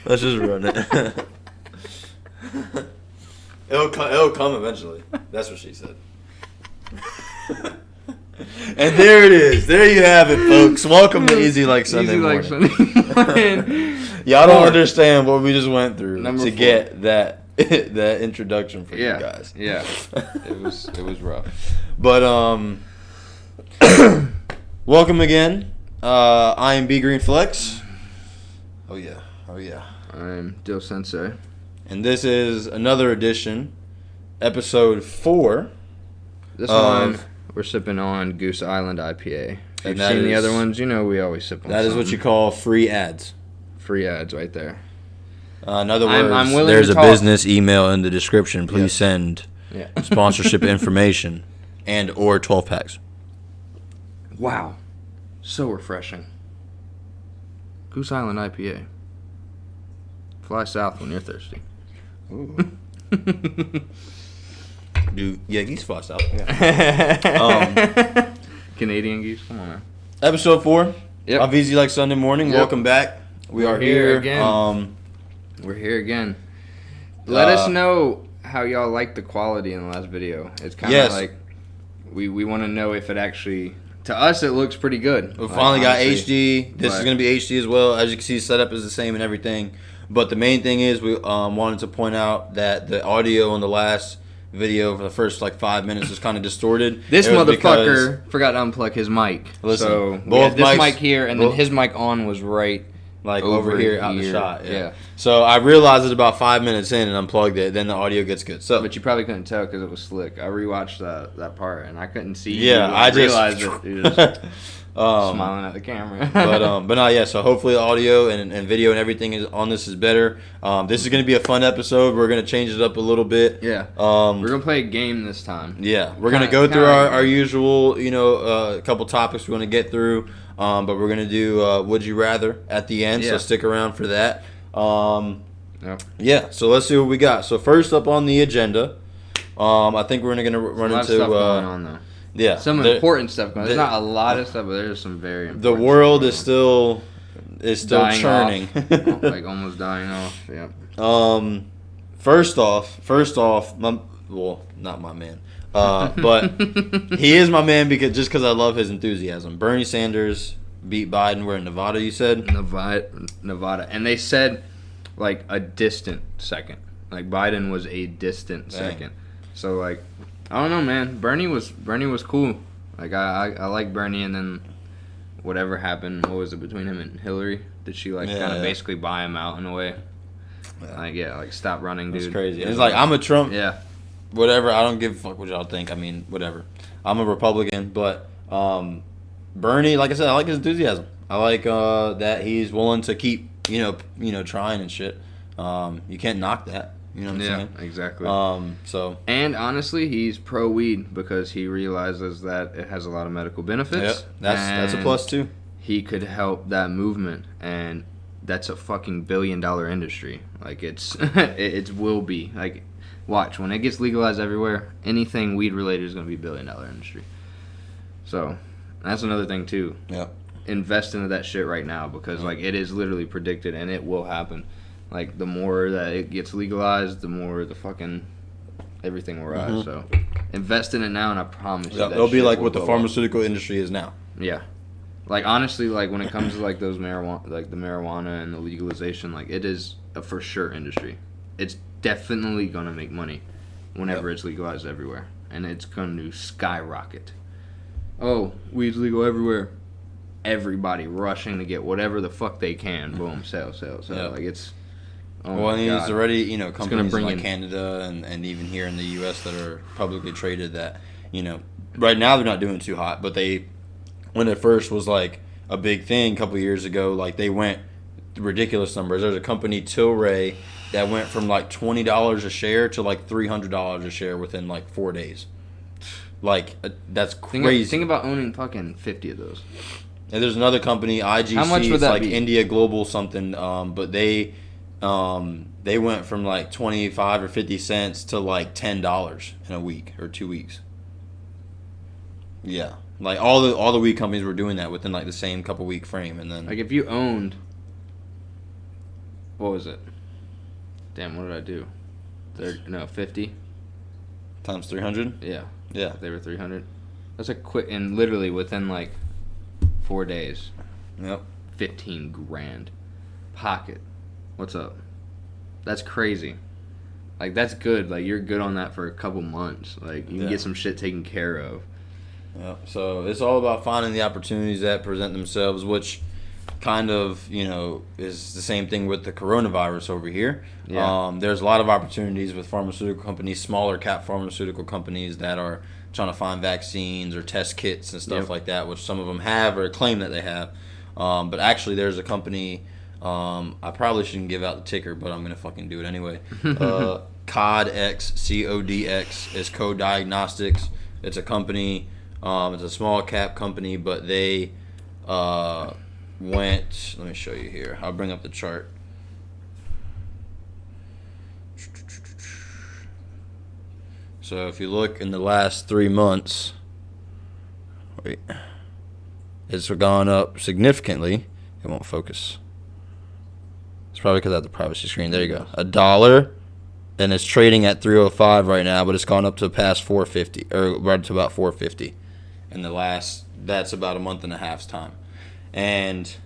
Let's just run it. It'll come eventually. That's what she said. And there it is. There you have it, folks. Welcome to Easy Like Sunday Morning. Y'all don't understand what we just went through to get that introduction for you guys. Yeah. It was rough. But welcome again. I am B Green Flex. Oh yeah. I'm Dill Sensei. And this is another edition, episode 4. This one we're sipping on Goose Island IPA. If you've seen the other ones, you know we always sip on that. Is what you call free ads. Free ads right there. In other words, there's a business email in the description. Please send sponsorship information and or 12 packs. Wow. So refreshing. Goose Island IPA. Fly south when you're thirsty. Ooh. Dude, yeah, geese fly south. Yeah. Canadian geese, come on, man. Episode 4 of Easy Like Sunday Morning. Yep. Welcome back. We're here again. We're here again. Let us know how y'all liked the quality in the last video. It's kind of like we want to know if it actually, to us, it looks pretty good. We finally got HD. This is going to be HD as well. As you can see, setup is the same and everything. But the main thing is we wanted to point out that the audio in the last video for the first 5 minutes was kind of distorted. This motherfucker forgot to unplug his mic. Listen, so both this mic here, and then his mic on was right over here out the shot. Yeah. So I realized it about 5 minutes in and unplugged it. Then the audio gets good. So, but you probably couldn't tell because it was slick. I rewatched that part and I couldn't see. Yeah, I realized it. He was smiling at the camera. but no, yeah. So hopefully the audio and video and everything is better. This is gonna be a fun episode. We're gonna change it up a little bit. Yeah. We're gonna play a game this time. Yeah, we're gonna go through our usual, couple topics we're gonna get through. But we're going to do Would You Rather at the end, so stick around for that. Yeah, so let's see what we got. So first up on the agenda, I think we're going to run into... stuff going on, though. Yeah. Some important stuff going on. There's not a lot of stuff, but there's some very important The world is still churning. Almost dying off, yeah. First off, not my man. But he is my man because I love his enthusiasm. Bernie Sanders beat Biden. We're in Nevada, you said? Nevada. And they said, a distant second. Biden was a distant second. So, I don't know, man. Bernie was cool. I like Bernie, and then whatever happened, what was it, between him and Hillary? Did she, kind of basically buy him out in a way? Stop running, dude. That's crazy. It's I'm a Trump. Yeah. Whatever, I don't give a fuck what y'all think. I mean, whatever. I'm a Republican, but Bernie, like I said, I like his enthusiasm. I like that he's willing to keep, trying and shit. You can't knock that. You know what I'm saying? Yeah, exactly. And honestly, he's pro weed because he realizes that it has a lot of medical benefits. Yep, that's a plus too. He could help that movement, and that's a fucking $1 billion industry. It will be watch, when it gets legalized everywhere, anything weed related is going to be $1 billion industry. So, that's another thing too. Yep. Invest into that shit right now because it is literally predicted and it will happen. The more that it gets legalized, the more the fucking everything will rise. Mm-hmm. So, invest in it now, and I promise you it'll be what the pharmaceutical industry is now. Yeah. Honestly, when it comes to those marijuana, the marijuana and the legalization, it is a for sure industry. It's definitely gonna make money whenever it's legalized everywhere, and it's gonna skyrocket. Oh, weed's legal everywhere. Everybody rushing to get whatever the fuck they can. Boom, sell. Yep. It's. Oh well, and there's already companies in Canada and even here in the U.S. that are publicly traded that right now they're not doing too hot, but when it first was a big thing a couple years ago, they went ridiculous numbers. There's a company, Tilray, that went from $20 a share to $300 a share within 4 days. That's crazy. Think about owning fucking 50 of those. And there's another company, IGC. How much would that be? India Global something. But they went from 25 or 50 cents to $10 in a week or 2 weeks. Yeah, all the weed companies were doing that within the same couple week frame, and then if you owned what was it? Damn, what did I do? 50? Times 300? Yeah. Yeah. They were 300. That's a quick, and literally within like 4 days. Yep. 15 grand. Pocket. What's up? That's crazy. Like, that's good. Like, you're good on that for a couple months. Like, you can get some shit taken care of. Yeah. So it's all about finding the opportunities that present themselves, which kind of, is the same thing with the coronavirus over here. Yeah. There's a lot of opportunities with pharmaceutical companies, smaller cap pharmaceutical companies that are trying to find vaccines or test kits and stuff like that, which some of them have or claim that they have. But actually, there's a company. I probably shouldn't give out the ticker, but I'm gonna fucking do it anyway. CODX is Code Diagnostics. It's a company. It's a small cap company, but they went. Let me show you here. I'll bring up the chart. So if you look in the last 3 months, it's gone up significantly. It won't focus. It's probably because I have the privacy screen. There you go. $1, and it's trading at 305 right now, but it's gone up to past 450, or right to about 450. In the last, that's about a month and a half's time. And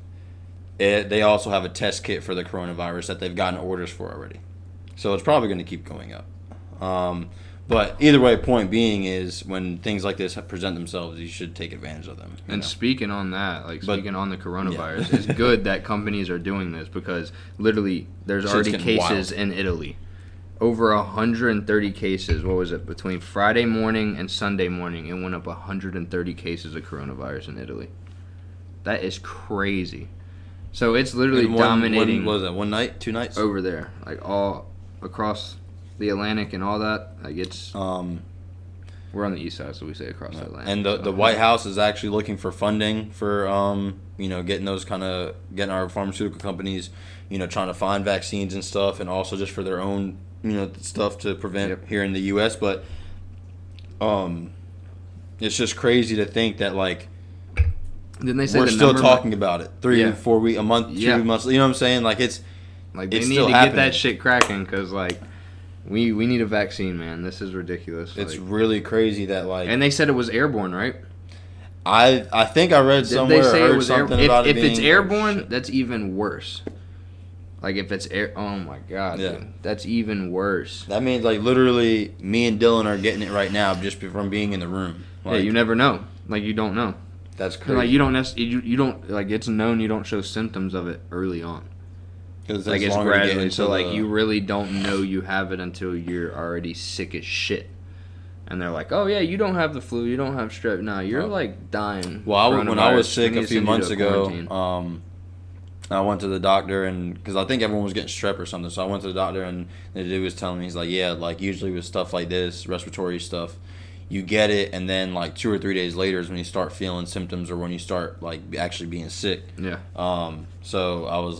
they also have a test kit for the coronavirus that they've gotten orders for already. So it's probably going to keep going up. But either way, point being is when things like this present themselves, you should take advantage of them. And speaking on that, speaking on the coronavirus, it's good that companies are doing this because literally there's already cases in Italy. Over 130 cases. What was it? Between Friday morning and Sunday morning, it went up 130 cases of coronavirus in Italy. That is crazy. So it's literally dominating. What was that? 1 night? 2 nights? Over there. Like all across the Atlantic and all that. Like it's we're on the east side, so we say across the Atlantic. And the White House is actually looking for funding for getting our pharmaceutical companies, trying to find vaccines and stuff, and also just for their own stuff to prevent here in the U.S. But it's just crazy to think that didn't they say we're still talking about it 3 or 4 weeks, a month, 2 months. You know what I'm saying? It's like they need to get that shit cracking because we need a vaccine, man. This is ridiculous. It's really crazy that and they said it was airborne, right? I think I read somewhere or heard something about it being... If it's airborne, shit. That's even worse. If it's oh my god, dude. That's even worse. That means literally me and Dylan are getting it right now just from being in the room. You never know. You don't know. That's crazy. You don't you don't it's known you don't show symptoms of it early on. It's gradually. So you really don't know you have it until you're already sick as shit. And they're like, oh yeah, you don't have the flu, you don't have strep. Nah, you're dying. Well, when I was sick a few months ago, I went to the doctor, and because I think everyone was getting strep or something, so I went to the doctor, and the dude was telling me, he's like, yeah, usually with stuff like this, respiratory stuff, you get it, and then 2 or 3 days later is when you start feeling symptoms or when you start actually being sick. Yeah. So I was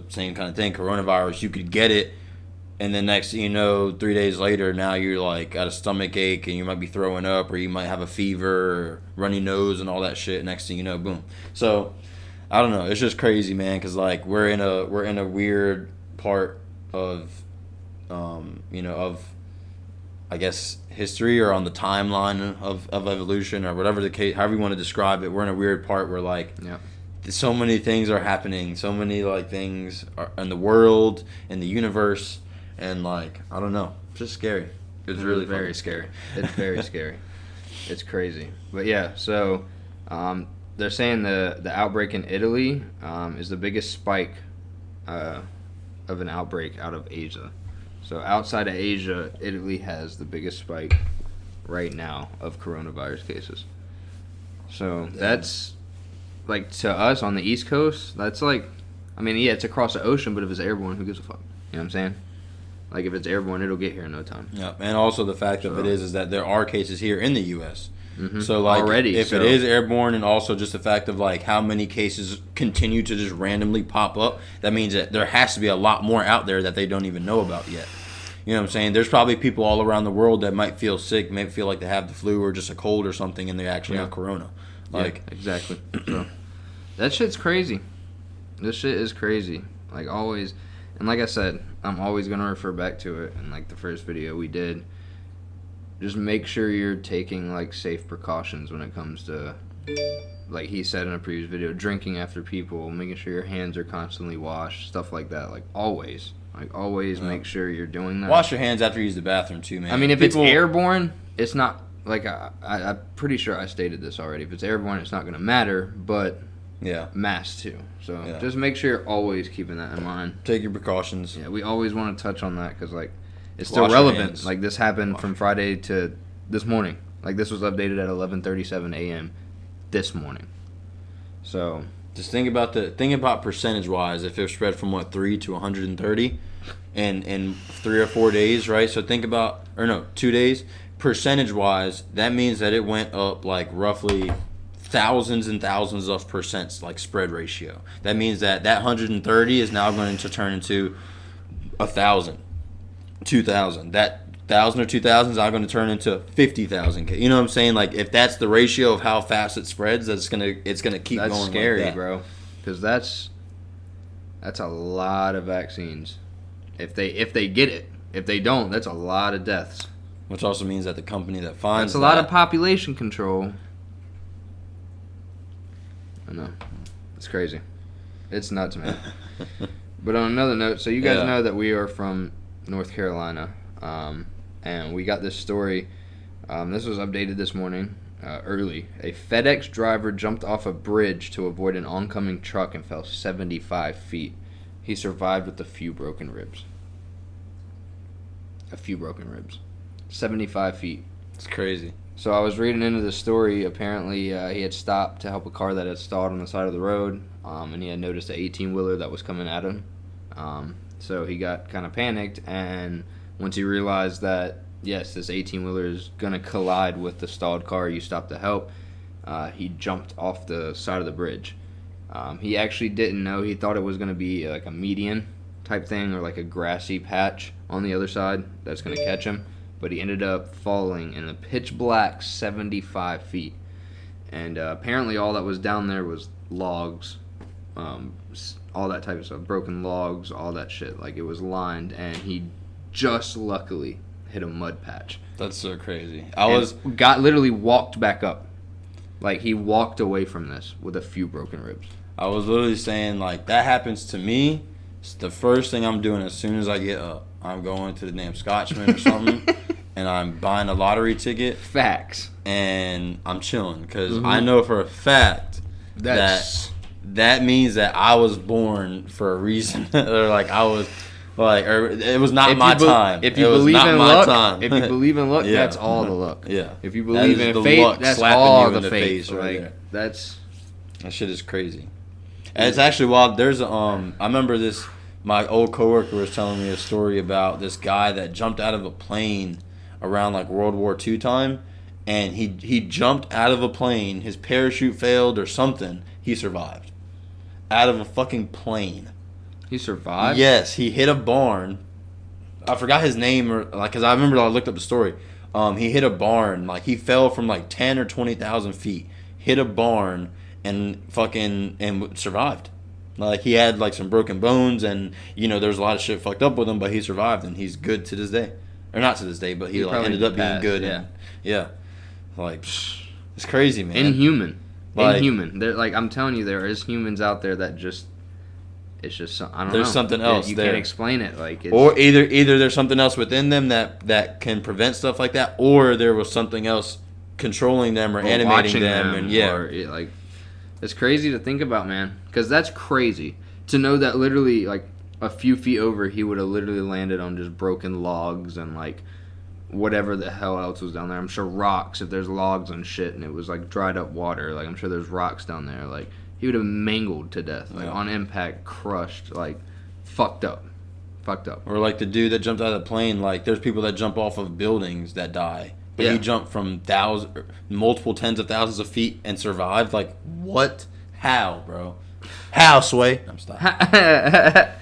same kind of thing. Coronavirus, you could get it, and then next thing you know, 3 days later, now you're got a stomach ache, and you might be throwing up, or you might have a fever, or runny nose, and all that shit. Next thing you know, boom. So I don't know. It's just crazy, man. Because we're in a weird part of, of, I guess, history or on the timeline of evolution or whatever the case, however you want to describe it. We're in a weird part where so many things are happening. So many things are in the world, in the universe, and I don't know. It's just scary. It's really very scary. It's very scary. It's crazy. But yeah, so. They're saying the outbreak in Italy is the biggest spike of an outbreak out of Asia. So outside of Asia, Italy has the biggest spike right now of coronavirus cases. So that's to us on the East Coast, that's it's across the ocean, but if it's airborne, who gives a fuck? You know what I'm saying? If it's airborne, it'll get here in no time. Yeah, and also the fact of it is that there are cases here in the U.S. Mm-hmm. So already, if it is airborne, and also just the fact of how many cases continue to just randomly pop up, that means that there has to be a lot more out there that they don't even know about yet. You know what I'm saying? There's probably people all around the world that might feel sick, may feel like they have the flu or just a cold or something, and they actually have corona. Exactly. So that shit's crazy. This shit is crazy. Always. And like I said, I'm always going to refer back to it. And like the first video we did, just make sure you're taking like safe precautions when it comes to, like he said in a previous video, drinking after people, making sure your hands are constantly washed, stuff like that. Like always make sure you're doing that. Wash your hands after you use the bathroom too, man. I mean, if it's airborne, it's not, like, I'm pretty sure I stated this already. If it's airborne, it's not going to matter, but yeah, masks too. So just make sure you're always keeping that in mind. Take your precautions. Yeah, we always want to touch on that because, like, it's still relevant. Like, this happened from Friday to this morning. Like, this was updated at 11:37 a.m. this morning. So just think about percentage wise. If it spread from 3 to 130, in 3 or 4 days, right? So think about 2 days. Percentage wise, that means that it went up like roughly thousands and thousands of percents, like spread ratio. That means that 130 is now going to turn into 1,000, 2,000. That 1,000 or 2,000 is now going to turn into 50,000. You know what I'm saying? Like, if that's the ratio of how fast it spreads, it's gonna keep going. That's scary, like that. Bro. Because that's a lot of vaccines. If they get it, if they don't, that's a lot of deaths. Which also means that the company that finds that's a lot of population control. I know. It's crazy. It's nuts, man. But on another note, so you guys know that we are from North Carolina, and we got this story. This was updated this morning, early. A FedEx driver jumped off a bridge to avoid an oncoming truck and fell 75 feet. He survived with a few broken ribs. 75 feet. It's crazy. So I was reading into the story. Apparently, he had stopped to help a car that had stalled on the side of the road, and he had noticed an 18-wheeler that was coming at him. So he got kind of panicked, and once he realized that, yes, this 18-wheeler is going to collide with the stalled car you stopped to help, he jumped off the side of the bridge. He actually didn't know. He thought it was going to be like a median type thing or like a grassy patch on the other side that's going to catch him. But he ended up falling in a pitch black 75 feet. And apparently all that was down there was logs, all that type of stuff, broken logs, all that shit. Like, it was lined, and he just luckily hit a mud patch. That's so crazy. Literally walked back up. Like, he walked away from this with a few broken ribs. I was literally saying, like, that happens to me. It's the first thing I'm doing as soon as I get up. I'm going to the damn Scotchman or something, and I'm buying a lottery ticket. Facts. And I'm chilling, because I know for a fact that means that I was born for a reason. Or, like, I was... Like, or it was not my time. If you believe in luck, if you believe in luck, that's all the luck. Yeah. If you believe in fate, that's all the fate. Like, that shit is crazy. And it's actually wild. There's I remember this. My old coworker was telling me a story about this guy that jumped out of a plane around like World War II time, and he jumped out of a plane. His parachute failed or something. He survived out of a fucking plane. He survived? Yes, he hit a barn. I forgot his name, or like, cause I remember I looked up the story. He hit a barn. Like, he fell from like 10 or 20,000 feet, hit a barn, and survived. Like, he had like some broken bones, and there's a lot of shit fucked up with him, but he survived, and he's good to this day, or not to this day, but he like ended up being good. Yeah, and, like, it's crazy, man. Inhuman. There, like, I'm telling you, there is humans out there that just. It's just, I don't know. There's something else you there. can't explain it. Like, or either there's something else within them that can prevent stuff like that, or there was something else controlling them or animating them. And like, it's crazy to think about, man. Because that's crazy to know that literally, like, a few feet over, he would have literally landed on just broken logs and like whatever the hell else was down there. I'm sure rocks, if there's logs and shit, and it was like dried up water. Like, I'm sure there's rocks down there. Like, he would have mangled to death, like, on impact, crushed, like, fucked up. Or like the dude that jumped out of the plane, like, there's people that jump off of buildings that die. But he jumped from multiple tens of thousands of feet and survived. Like, what? How, bro? How, Sway? I'm stopping.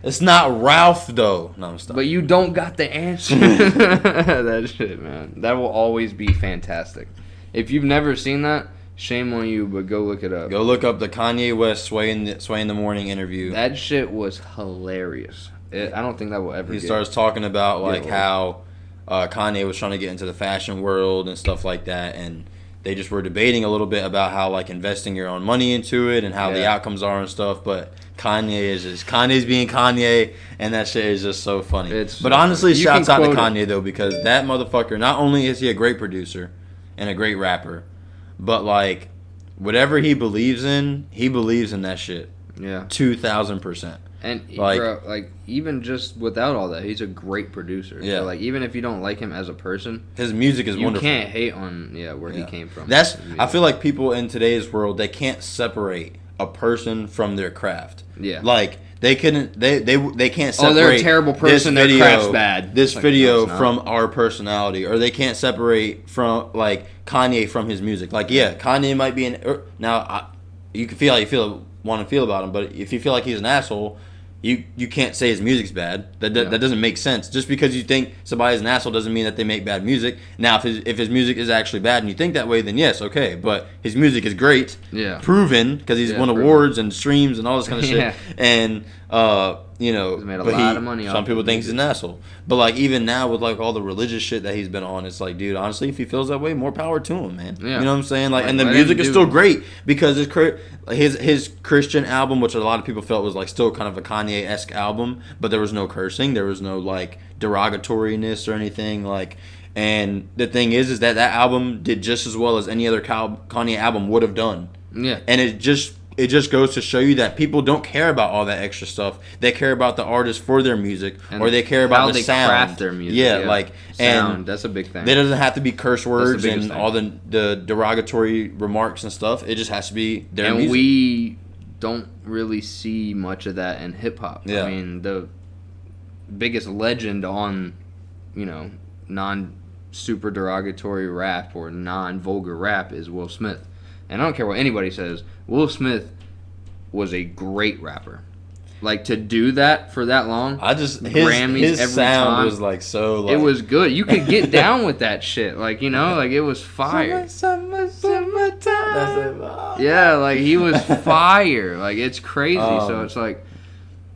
It's not Ralph, though. No, I'm stopping. But you don't got the answer. That shit, man. That will always be fantastic. If you've never seen that, Shame on you, but go look it up. Go look up the Kanye West Sway in the Morning interview. That shit was hilarious. I don't think that will ever. He starts talking about like how Kanye was trying to get into the fashion world and stuff like that, and they just were debating a little bit about how like investing your own money into it and how the outcomes are and stuff. But Kanye's being Kanye, and that shit is just so funny. But honestly, shouts out to Kanye though, because that motherfucker, not only is he a great producer and a great rapper, but like whatever he believes in that shit. Yeah, 2,000%. And like, bro, like even just without all that, he's a great producer. Yeah. So, like even if you don't like him as a person, his music is wonderful. You can't hate on where he came from. I feel like people in today's world, they can't separate a person from their craft. Yeah. Like they can't separate. Oh, they're a terrible person. Their craft's bad. This video from our personality, or they can't separate from like Kanye from his music. Like Kanye might be you can feel how you want to feel about him, but if you feel like he's an asshole, you can't say his music's bad. That doesn't make sense. Just because you think somebody's an asshole doesn't mean that they make bad music. Now, if his music is actually bad and you think that way, then yes, okay. But his music is great, proven, because he's won awards and streams and all this kind of shit. And he's made a lot of money. Some people think he's an asshole, but like even now with like all the religious shit that he's been on, it's like, dude, honestly, if he feels that way, more power to him, man. Yeah. You know what I'm saying? Like, and the music is still great because his Christian album, which a lot of people felt was like still kind of a Kanye-esque album, but there was no cursing, there was no like derogatoriness or anything like. And the thing is that album did just as well as any other Kanye album would have done. Yeah, and it just goes to show you that people don't care about all that extra stuff. They care about the artist for their music, and or they care about the sound. How they craft their music. Yeah, like sound. And that's a big thing. It doesn't have to be curse words and all the derogatory remarks and stuff. It just has to be their music. And we don't really see much of that in hip hop. Yeah. I mean, the biggest legend on, non-super derogatory rap or non-vulgar rap is Will Smith. And I don't care what anybody says, Will Smith was a great rapper. Like, to do that for that long, Grammys his every sound time, was like so. Like, it was good. You could get down with that shit. Like, like it was fire. Summertime. Yeah, like he was fire. Like it's crazy. So it's like,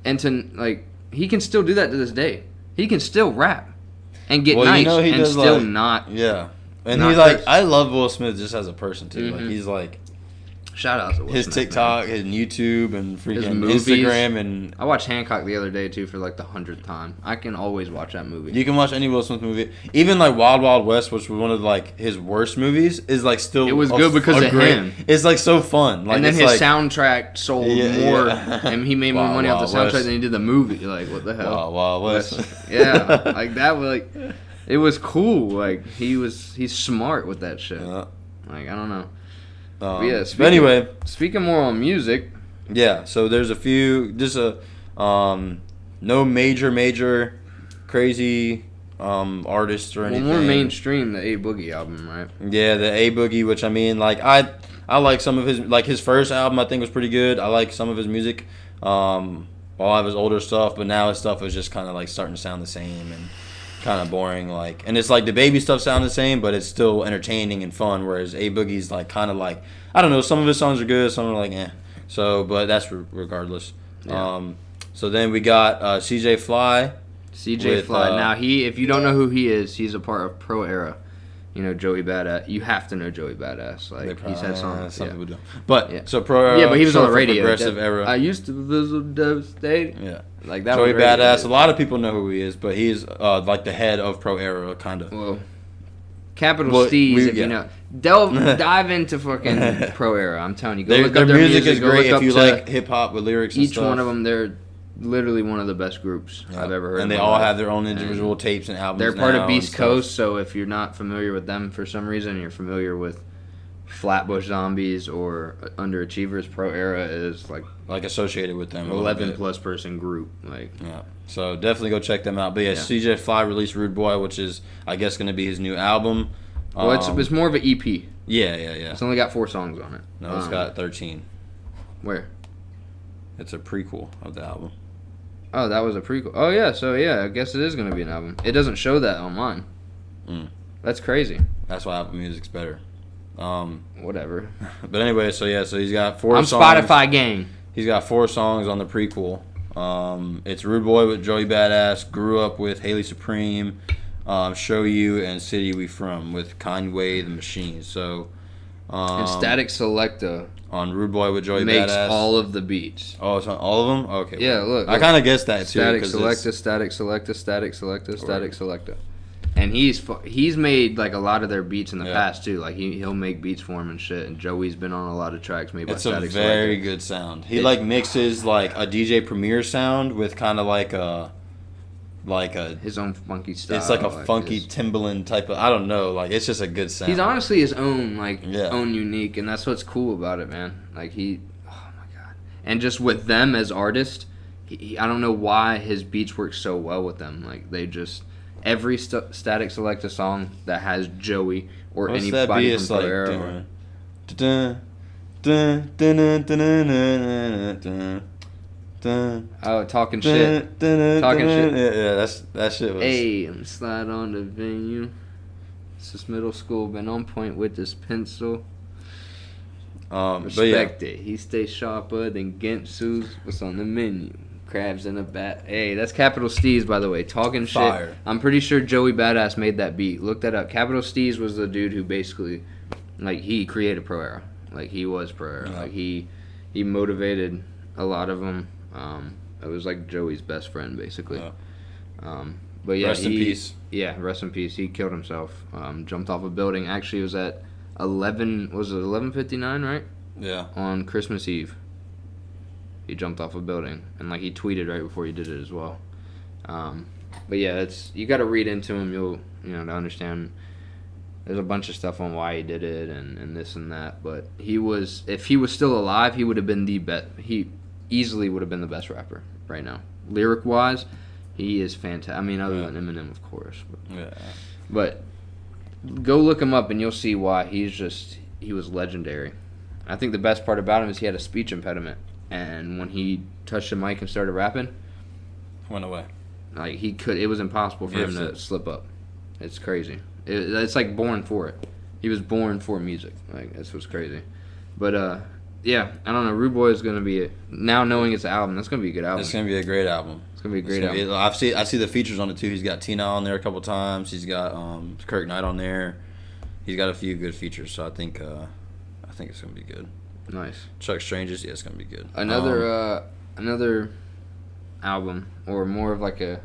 and to like he can still do that to this day. He can still rap and get nice and still not. Yeah. And he's like, I love Will Smith just as a person too. Like he's like, shout out to Will his Smith, TikTok, his YouTube, and freaking Instagram, and I watched Hancock the other day too for like the 100th time. I can always watch that movie. You can watch any Will Smith movie, even like Wild Wild West, which was one of like his worst movies, is like still. It was good because of him. It's like so fun. Like, and then his soundtrack sold more, and he made more money off the soundtrack than he did the movie. Like what the hell? Wild Wild West. Yeah, like that was like. It was cool. Like he's smart with that shit. Yeah. Like I don't know. But speaking more on music. Yeah. So there's a few. Just no major crazy artists or anything. Well, more mainstream, the A Boogie album, right? Yeah, the A Boogie, which I mean, like I like some of his first album. I think was pretty good. I like some of his music. All of his older stuff, but now his stuff is just kind of like starting to sound the same and kind of boring, like, and it's like the baby stuff sound the same, but it's still entertaining and fun, whereas A Boogie's like kind of like, I don't know, some of his songs are good, some are like so, but that's regardless. So then we got CJ Fly. Now if you don't know who he is, he's a part of Pro Era. Joey Badass. You have to know Joey Badass. Like he's had songs. Some people don't. But so Pro Era. Yeah, but he was on the radio. Progressive Era. I used to visit Devastating. Yeah. Like that. Joey Badass. A lot of people know who he is, but he's like the head of Pro Era, kind of. Well, Capital Steez, if you know. Dive into fucking Pro Era. I'm telling you. Go look up their music. Is great if you like hip hop with lyrics and stuff. Each one of them, they're literally one of the best groups I've ever heard. And they all have their own individual tapes and albums. They're part of Beast Coast, so if you're not familiar with them for some reason, you're familiar with Flatbush Zombies or Underachievers, Pro Era is like associated with them. 11+ person group. So definitely go check them out. But CJ Fly released Rude Boy, which is I guess going to be his new album. Well, it's more of an EP. Yeah. It's only got 4 songs on it. No, it's got 13. Where? It's a prequel of the album. Oh, that was a prequel. Oh, yeah. So, I guess it is going to be an album. It doesn't show that on mine. That's crazy. That's why Apple Music's better. Whatever. But anyway, so he's got 4 I'm songs. Spotify gang. He's got 4 songs on the prequel. It's Rude Boy with Joey Badass, Grew Up with Haley Supreme, Show You, and City We From with Conway the Machine. So, And Static Selecta on Rude Boy with Joey makes Badass. all of the beats. Oh, it's on all of them? Okay. Yeah, look. I kind of guessed that too. Static Selecta, Static Selecta, Static Selecta, Static Selecta. And he's made like a lot of their beats in the past too. Like he'll make beats for him and shit. And Joey's been on a lot of tracks made by Static Selecta. It's a very good sound. He mixes like a DJ Premier sound with kind of like a his own funky style. It's like a funky Timbaland type of, I don't know, like it's just a good sound. He's honestly his own own unique, and that's what's cool about it, man. Like oh my god. And just with them as artists, I don't know why his beats work so well with them. Like they just every Static Selecta song that has Joey or anybody from Pereira. Oh, talking shit. Talking shit. Yeah, that shit was. Hey, I'm slide on the venue. Since middle school, been on point with this pencil. Respect it. He stays sharper than Gentsu's. What's on the menu? Crabs in a bat. Hey, that's Capital Steez, by the way. Talking Fire. shit. I'm pretty sure Joey Badass made that beat. Look that up. Capital Steez was the dude who basically, he created Pro Era. Like, he was Pro Era. Yeah. Like, he motivated a lot of them. It was like Joey's best friend, basically. Yeah. But yeah, rest in peace. Yeah, rest in peace. He killed himself. Jumped off a building. Actually, it was at 11:59, right? Yeah. On Christmas Eve. He jumped off a building, and he tweeted right before he did it as well. But yeah, you got to read into him. You'll to understand. There's a bunch of stuff on why he did it and this and that. But if he was still alive, he would have been the best. He easily would have been the best rapper right now, lyric wise. He is fantastic. I mean, other than Eminem, of course. But go look him up, and you'll see why he was legendary. I think the best part about him is he had a speech impediment. And when he touched the mic and started rapping, went away. Like it was impossible for him to slip up. It's crazy. It's like born for it. He was born for music. Like that's what's crazy. But yeah, I don't know. Rude Boy is gonna be now knowing it's an album. That's gonna be a good album. It's gonna be a great album. It's gonna be a great album. I see the features on it too. He's got Tina on there a couple times. He's got Kirk Knight on there. He's got a few good features. So I think it's gonna be good. Nice. Chuck Strange's, it's gonna be good. Another album, or more of like a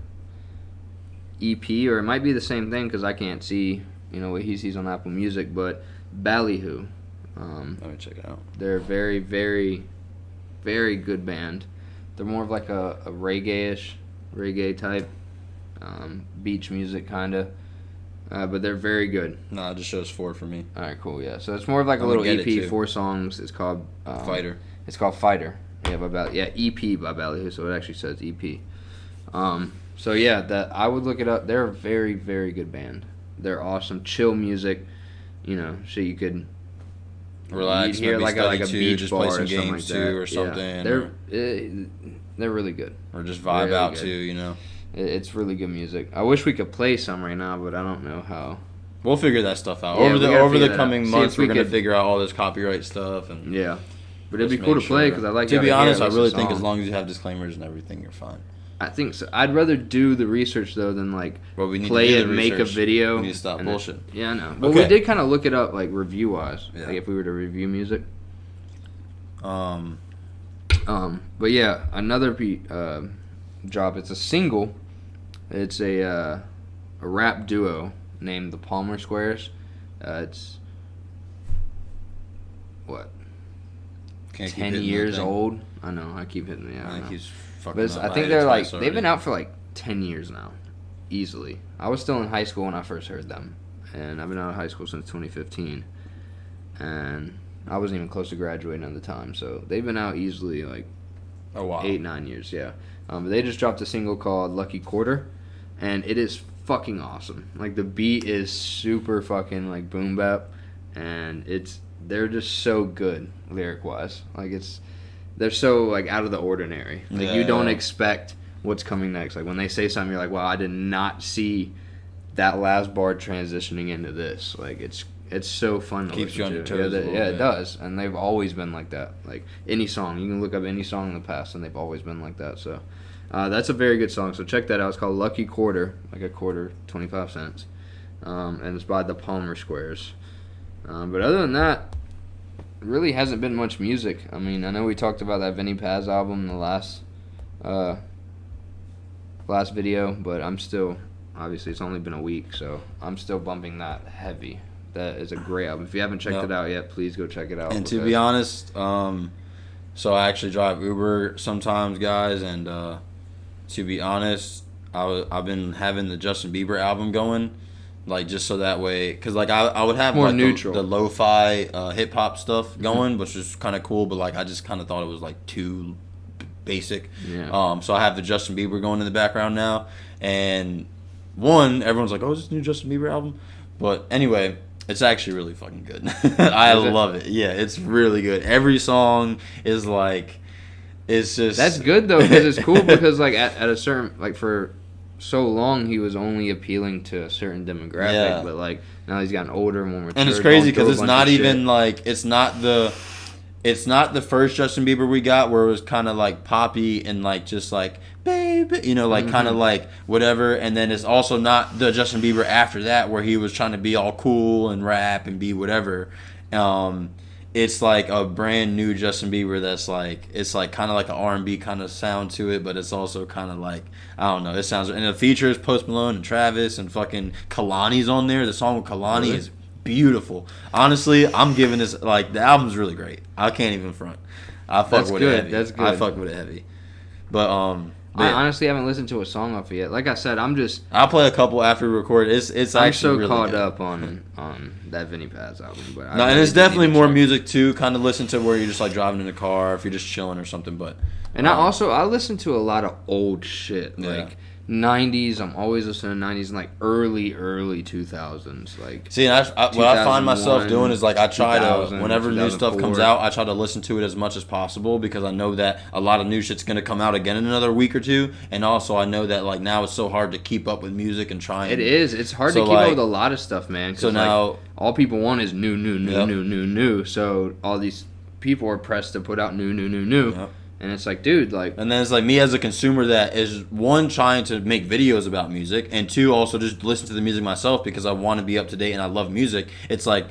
EP, or it might be the same thing because I can't see what he sees on Apple Music. But Ballyhoo, let me check it out. They're a very, very, very good band. They're more of like a reggae type, beach music kind of. But they're very good. No, it just shows 4 for me. All right, cool. Yeah, so it's more of like a little EP, 4 songs. It's called Fighter. It's called Fighter. Yeah, EP by Ballyhoo. So it actually says EP. So yeah, that I would look it up. They're a very, very good band. They're awesome, chill music. So you could relax, hear like a beach just bar play some or something games like that. too, or something. Yeah, they're really good. Or just vibe really out good. too, It's really good music. I wish we could play some right now, but I don't know how. We'll figure that stuff out. Yeah, over the coming months, we're going to figure out all this copyright stuff. And but it'd be cool to play because I like. To be honest, I really think as long as you have disclaimers and everything, you're fine. I think so. I'd rather do the research though than play it, make a video. We need to stop bullshit. Yeah, I know. Well, we did kind of look it up review wise, like if we were to review music. But yeah, another drop. It's a single. It's a rap duo named the Palmer Squares. It's what? 10 years old. I know. I keep hitting the. I think he's fucking. But I think they're they've been out for 10 years now, easily. I was still in high school when I first heard them, and I've been out of high school since 2015, and I wasn't even close to graduating at the time. So they've been out easily 8-9 years. Yeah. But they just dropped a single called Lucky Quarter, and it is fucking awesome. The beat is super fucking boom bap, and they're just so good lyric wise. They're so out of the ordinary. You don't expect what's coming next. When they say something, you're like, wow, I did not see that last bar transitioning into this. it's so fun to Keeps you on listen your to. toes a little It bit. does, and they've always been like that. Like any song, you can look up any song in the past, and they've always been like that. So that's a very good song. So check that out. It's called Lucky Quarter, like a quarter, 25 cents, and it's by the Palmer Squares. But other than that, really hasn't been much music. I mean, I know we talked about that Vinny Paz album in the last video, but I'm still, obviously it's only been a week, so I'm still bumping that heavy. That is a great album. If you haven't checked it out yet, please go check it out. And to be honest, so I actually drive Uber sometimes, guys, and to be honest, I've been having the Justin Bieber album going, like just so that way, because like I would have more like neutral. the lo-fi hip hop stuff going, which is kind of cool, but like I just kind of thought it was like too basic. Yeah. So I have the Justin Bieber going in the background now, and everyone's like, oh, is this new Justin Bieber album? But anyway, it's actually really fucking good. I love it. Yeah, it's really good. Every song is like, it's just That's good though, because it's cool because like at a certain, like for so long he was only appealing to a certain demographic, but like now he's gotten older, more mature. And it's crazy because it's not even like it's not the first Justin Bieber we got where it was kind of like poppy and like just like baby, you know, like kind of like whatever. And then it's also not the Justin Bieber after that where he was trying to be all cool and rap and be whatever. It's like a brand new Justin Bieber that's like, it's like kind of like an R&B kind of sound to it, but it's also kind of like, I don't know, it sounds, and the features Post Malone and Travis and fucking Kalani's on there. The song with Kalani is beautiful. Honestly, I'm giving this, like, the album's really great. I can't even front. I fuck with it heavy. That's good. I fuck with it heavy. But I honestly haven't listened to a song off it yet. Like I said, I'll play a couple after we record. It's I'm actually so really caught good. up on that Vinny Paz album. But No, and it's definitely more music too. Kind of listen to where you're just like driving in the car, if you're just chilling or something. But I listen to a lot of old shit, Yeah. like 90s. I'm always listening to 90s and like early 2000s. Like see, what I find myself 2001, doing is like I try to, 2000, whenever new stuff comes 2004. out, I try to listen to it as much as possible because I know that a lot of new shit's gonna come out again in another week or two, and also I know that like now it's so hard to keep up with music and try. It is. It's hard to keep up with a lot of stuff, man. 'Cause, So now like, all people want is new. So all these people are pressed to put out new. Yep. And it's like, dude, like... And then it's like me as a consumer that is, one, trying to make videos about music, and two, also just listen to the music myself because I want to be up to date and I love music. It's like,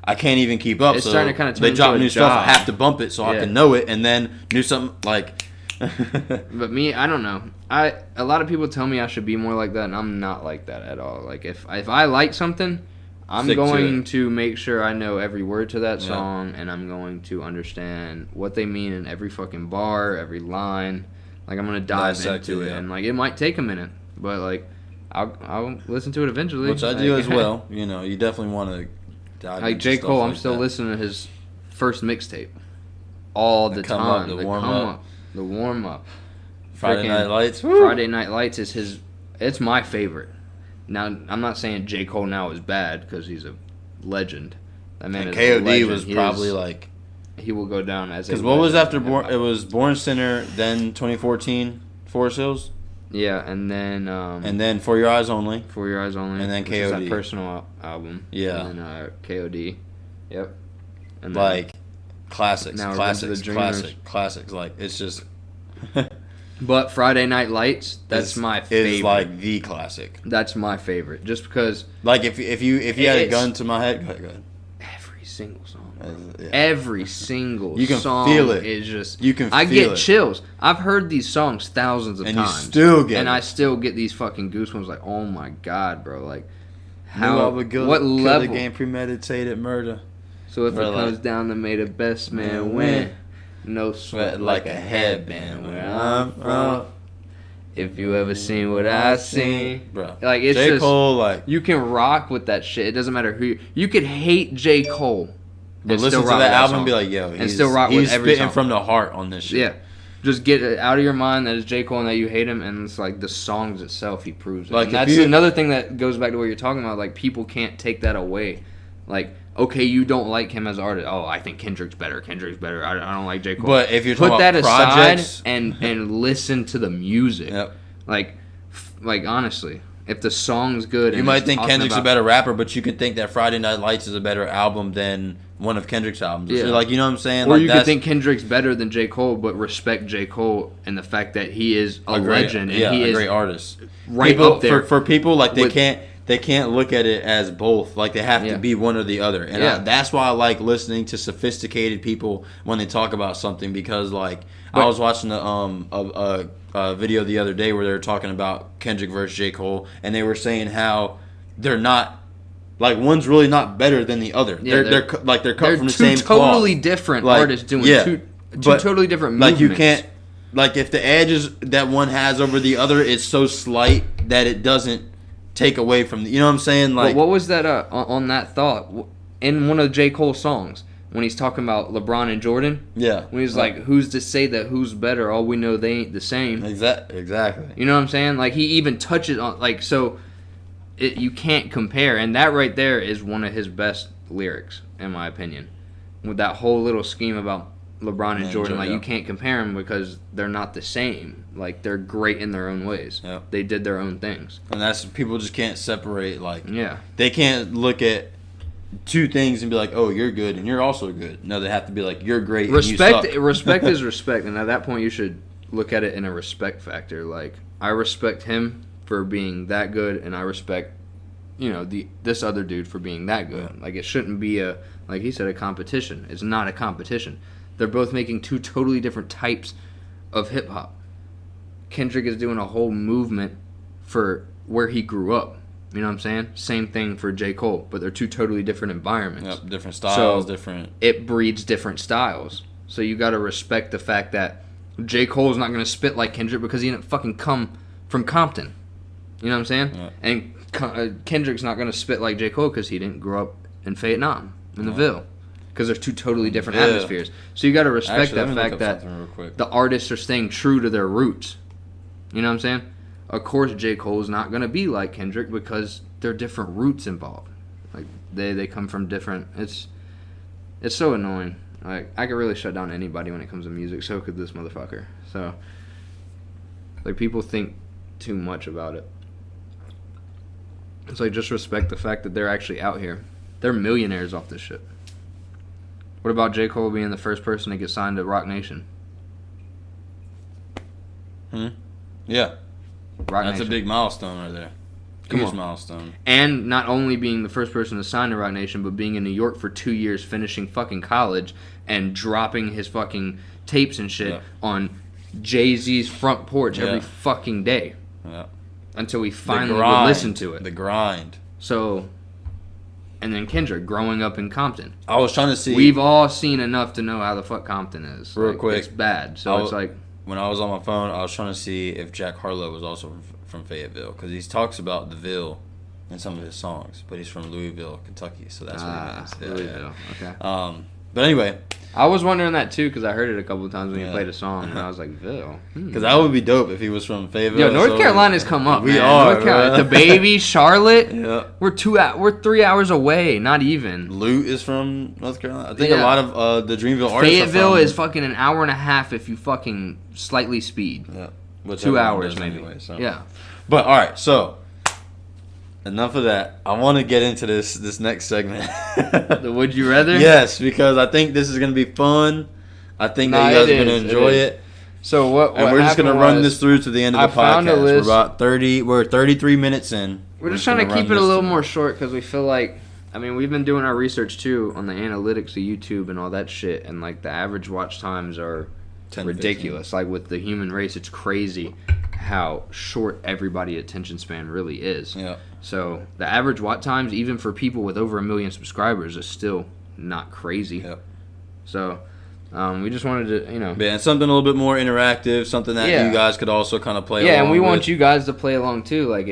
I can't even keep up. It's so starting to kind of turn they drop into a new stuff, I job. have to bump it so I can know it, and then do something like... But me, I don't know. A lot of people tell me I should be more like that, and I'm not like that at all. Like, if I like something... I'm going to make sure I know every word to that song, and I'm going to understand what they mean in every fucking bar, every line. Like, I'm going to dive into it, and, like, it might take a minute, but, like, I'll listen to it eventually. Which I do as well. You know, you definitely want to dive like, into J. stuff Cole, like I'm still that. listening to his first mixtape all the time. The warm-up. The warm-up. Friday Night Lights. Friday Night Lights is it's my favorite. Now, I'm not saying J. Cole now is bad because he's a legend. That man And is a KOD legend. was probably like... He will go down as a Because what was legend after in Born? hip-hop. It was Born Sinner, then 2014, Forest Hills, Yeah, and then For Your Eyes Only. For Your Eyes Only, and then which is that KOD. personal album. Yeah. And then KOD. Yep. And Like, classics, Now Revenge of the Dreamers. classics. Like, it's just... But Friday Night Lights, that's my favorite. It's like the classic. That's my favorite, just because Like, if you had a gun to my head, go ahead. every single song. Yeah. Every single You can song feel it. is just... You can I feel get it. chills. I've heard these songs thousands of And you times. still get And it. I still get these fucking goosebumps like, oh my God, bro. Like, Knew I how... would go, What kill the level? game premeditated murder. So if Bro, it comes like- down to may the best man win. No sweat like a headband where I'm from. If you ever seen what I seen. Bro. Like, it's J. just... Cole, like... You can rock with that shit. It doesn't matter who... You could hate J. Cole. But and listen still to rock that with album and song. be like, yo, And still rock with he's every spitting song. from the heart on this shit. Yeah. Just get it out of your mind that it's J. Cole and that you hate him, and it's like the songs itself, he proves it. Like, And if that's you- another thing that goes back to what you're talking about. Like, people can't take that away. Like, okay, you don't like him as an artist. Oh, I think Kendrick's better. I don't like J. Cole. But if you're Put talking that about aside projects... and listen to the music. Yep. Like honestly, If the song's good, you and might it's think talking Kendrick's a about- better rapper, but you could think that Friday Night Lights is a better album than one of Kendrick's albums. Yeah. Like, you know what I'm saying? Or like, you could think Kendrick's better than J. Cole, but respect J. Cole and the fact that he is a legend and he a is great artist. right People, up there. for people, like, with- they can't look at it as both. Like, they have to be one or the other. And that's why I like listening to sophisticated people when they talk about something, because, like, I was watching a video the other day where they were talking about Kendrick versus J. Cole, and they were saying how they're not, like, one's really not better than the other. Yeah, they're cut from the same two totally cloth. different Like, artists doing two but, totally different like, movements. you can't, like, if the edges that one has over the other is so slight that it doesn't take away from, you know what I'm saying? Like, but what was that on that thought in one of J. Cole's songs when he's talking about LeBron and Jordan? Yeah. When he's like, who's to say that who's better? All we know, they ain't the same. Exactly. You know what I'm saying? Like, he even touches on, like, so you can't compare. And that right there is one of his best lyrics, in my opinion. With that whole little scheme about LeBron and Jordan, like, you can't compare them because they're not the same. Like, they're great in their own ways. Yeah. They did their own things. And that's, people just can't separate, like, Yeah. they can't look at two things and be like, oh, you're good and you're also good. No, they have to be like, you're great and you suck. Respect is respect, and at that point you should look at it in a respect factor. Like, I respect him for being that good, and I respect, you know, this other dude for being that good. Yeah. Like, it shouldn't be like he said, a competition. It's not a competition. They're both making two totally different types of hip hop. Kendrick is doing a whole movement for where he grew up. You know what I'm saying? Same thing for J. Cole, but they're two totally different environments. Yep, different styles, So, different. It breeds different styles. So you got to respect the fact that J. Cole's not going to spit like Kendrick because he didn't fucking come from Compton. You know what I'm saying? Yeah. And Kendrick's not going to spit like J. Cole because he didn't grow up in Vietnam, in the Ville. Because there's two totally different atmospheres. So you got to respect that fact that the artists are staying true to their roots. You know what I'm saying? Of course, J. Cole's not going to be like Kendrick because there are different roots involved. Like, they come from different... It's so annoying. Like, I could really shut down anybody when it comes to music. So could this motherfucker. So, like, people think too much about it. It's like, just respect the fact that they're actually out here. They're millionaires off this shit. What about J. Cole being the first person to get signed to Rock Nation? Yeah. Rock That's Nation. a big milestone right there. Huge milestone. And not only being the first person to sign to Rock Nation, but being in New York for 2 years, finishing fucking college, and dropping his fucking tapes and shit on Jay-Z's front porch every fucking day. Yeah. Until we finally would listen to it. The grind. So, and then Kendrick, growing up in Compton. I was trying to see. We've all seen enough to know how the fuck Compton is. Real Like, quick. It's bad. So it's like... When I was on my phone, I was trying to see if Jack Harlow was also from Fayetteville, because he talks about the Ville in some of his songs, but he's from Louisville, Kentucky, so that's what he means. Yeah, Louisville. yeah. Okay. But anyway, I was wondering that too because I heard it a couple of times when you played a song, and I was like, Ville. because that would be dope if he was from Fayetteville. Yo, North Carolina's come up. We man. are, North Carolina, the baby, Charlotte. Yeah. We're 3 hours away. Not even. Lute is from North Carolina. I think Yeah. a lot of the Dreamville artists. Fayetteville are is fucking an hour and a half if you fucking slightly speed. Yeah. Which 2 everyone hours does maybe. anyway, so. Yeah. But all right, so enough of that. I want to get into this next segment. The Would You Rather? Yes, because I think this is going to be fun. I think that you guys are going to enjoy it. So what And we're just going to run this through to the end of the I found a podcast. list. We're 33 minutes in. We're just trying to keep it a little more short because we feel like, I mean, we've been doing our research too on the analytics of YouTube and all that shit, and like the average watch times are 10 to ridiculous. Like with the human race, it's crazy how short everybody's attention span really is. Yeah. So the average watch times, even for people with over 1 million subscribers, is still not crazy. Yep. So we just wanted to, Yeah, and something a little bit more interactive, something that you guys could also kind of play along Yeah, and we want with. you guys to play along too. Like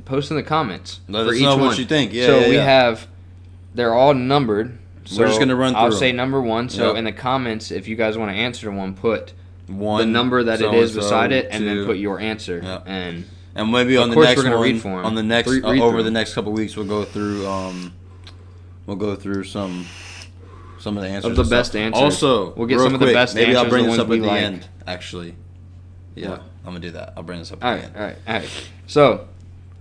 post in the comments. Let for us each know one. what you think. Yeah, so yeah, we yeah. have, they're all numbered. So We're just gonna run I'll through say them. number one. So Yep. in the comments, if you guys want to answer one, put One, the number that it is so-and-so, beside it, and then two. put your answer. Yep. And maybe Of on the course next we're gonna one, read for 'em. on the next Read over through the 'em. next couple of weeks, we'll go through some of the answers. Of the and best stuff. answers. Also, We'll get real some of the quick, best maybe I'll answers, bring the this ones up we at the like. end. Actually, yeah, What? I'm gonna do that. I'll bring this up at all the right, end. all right, all right. So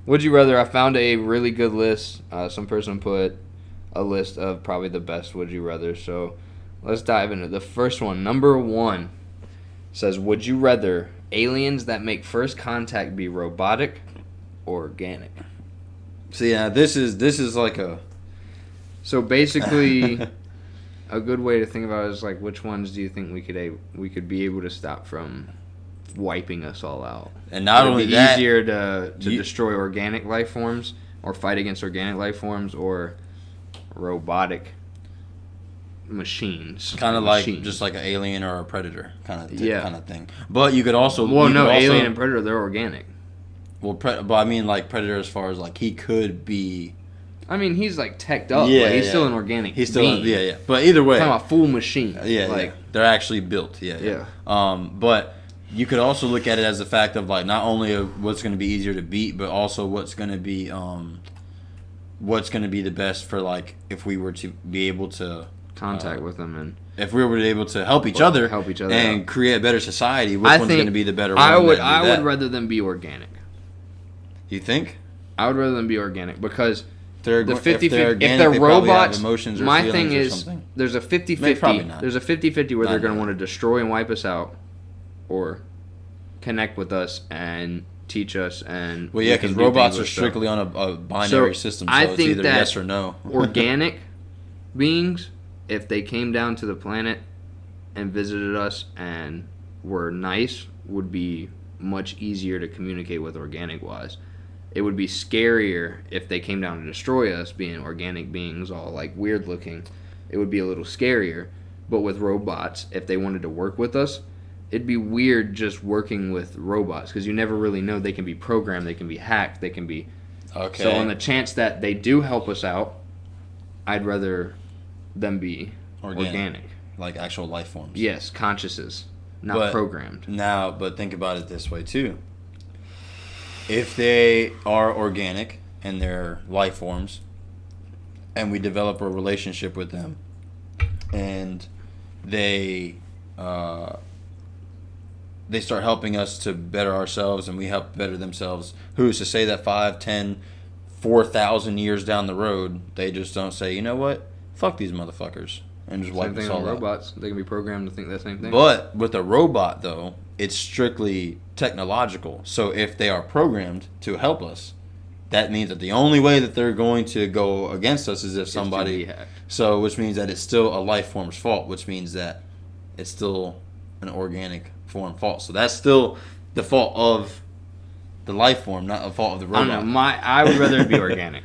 Would you rather? I found a really good list. Some person put a list of probably the best would you rather. So let's dive into the first one. Number 1 says, would you rather aliens that make first contact be robotic or organic? So yeah, this is like a. So basically, a good way to think about it is like, which ones do you think we could be able to stop from wiping us all out? And not only that, easier to destroy organic life forms or fight against organic life forms or robotic machines. Kind of like just like an alien or a predator kind of thing. But you could also alien and predator, they're organic. Well, but I mean like predator as far as like he could be. I mean, he's like teched up, but he's still an organic. He's still being. But either way, I'm talking about full machine. They're actually built. Yeah. But you could also look at it as the fact of like not only what's going to be easier to beat, but also what's going to be the best for like if we were to be able to contact with them and if we were able to help each other and out. Create a better society. Which one's going to be the better one? I would rather them be organic. You think? I would rather them be organic because if they're robots, my thing is there's a 50-50. There's a 50-50 where they're going to want to destroy and wipe us out, or connect with us and teach us. And well, yeah, because robots are strictly on a binary system, so it's either yes or no. Organic beings, if they came down to the planet and visited us and were nice, would be much easier to communicate with organic-wise. It would be scarier if they came down to destroy us, being organic beings, all like weird looking. It would be a little scarier. But with robots, if they wanted to work with us, it'd be weird just working with robots because you never really know. They can be programmed, they can be hacked, they can be. Okay. So on the chance that they do help us out, I'd rather them be organic. Like actual life forms. Yes, consciouses, not programmed. Now, but think about it this way too. If they are organic and they're life forms, and we develop a relationship with them, and they start helping us to better ourselves, and we help better themselves, who's to say that 5, 10, 4,000 years down the road, they just don't say, you know what, fuck these motherfuckers, and just wipe us all out. Robots, they can be programmed to think that same thing. But with a robot, though, it's strictly technological. So if they are programmed to help us, that means that the only way that they're going to go against us is if somebody. So which means that it's still a life form's fault, which means that it's still an organic form fault. So that's still the fault of the life form, not the fault of the robot. I don't know. I would rather it be organic.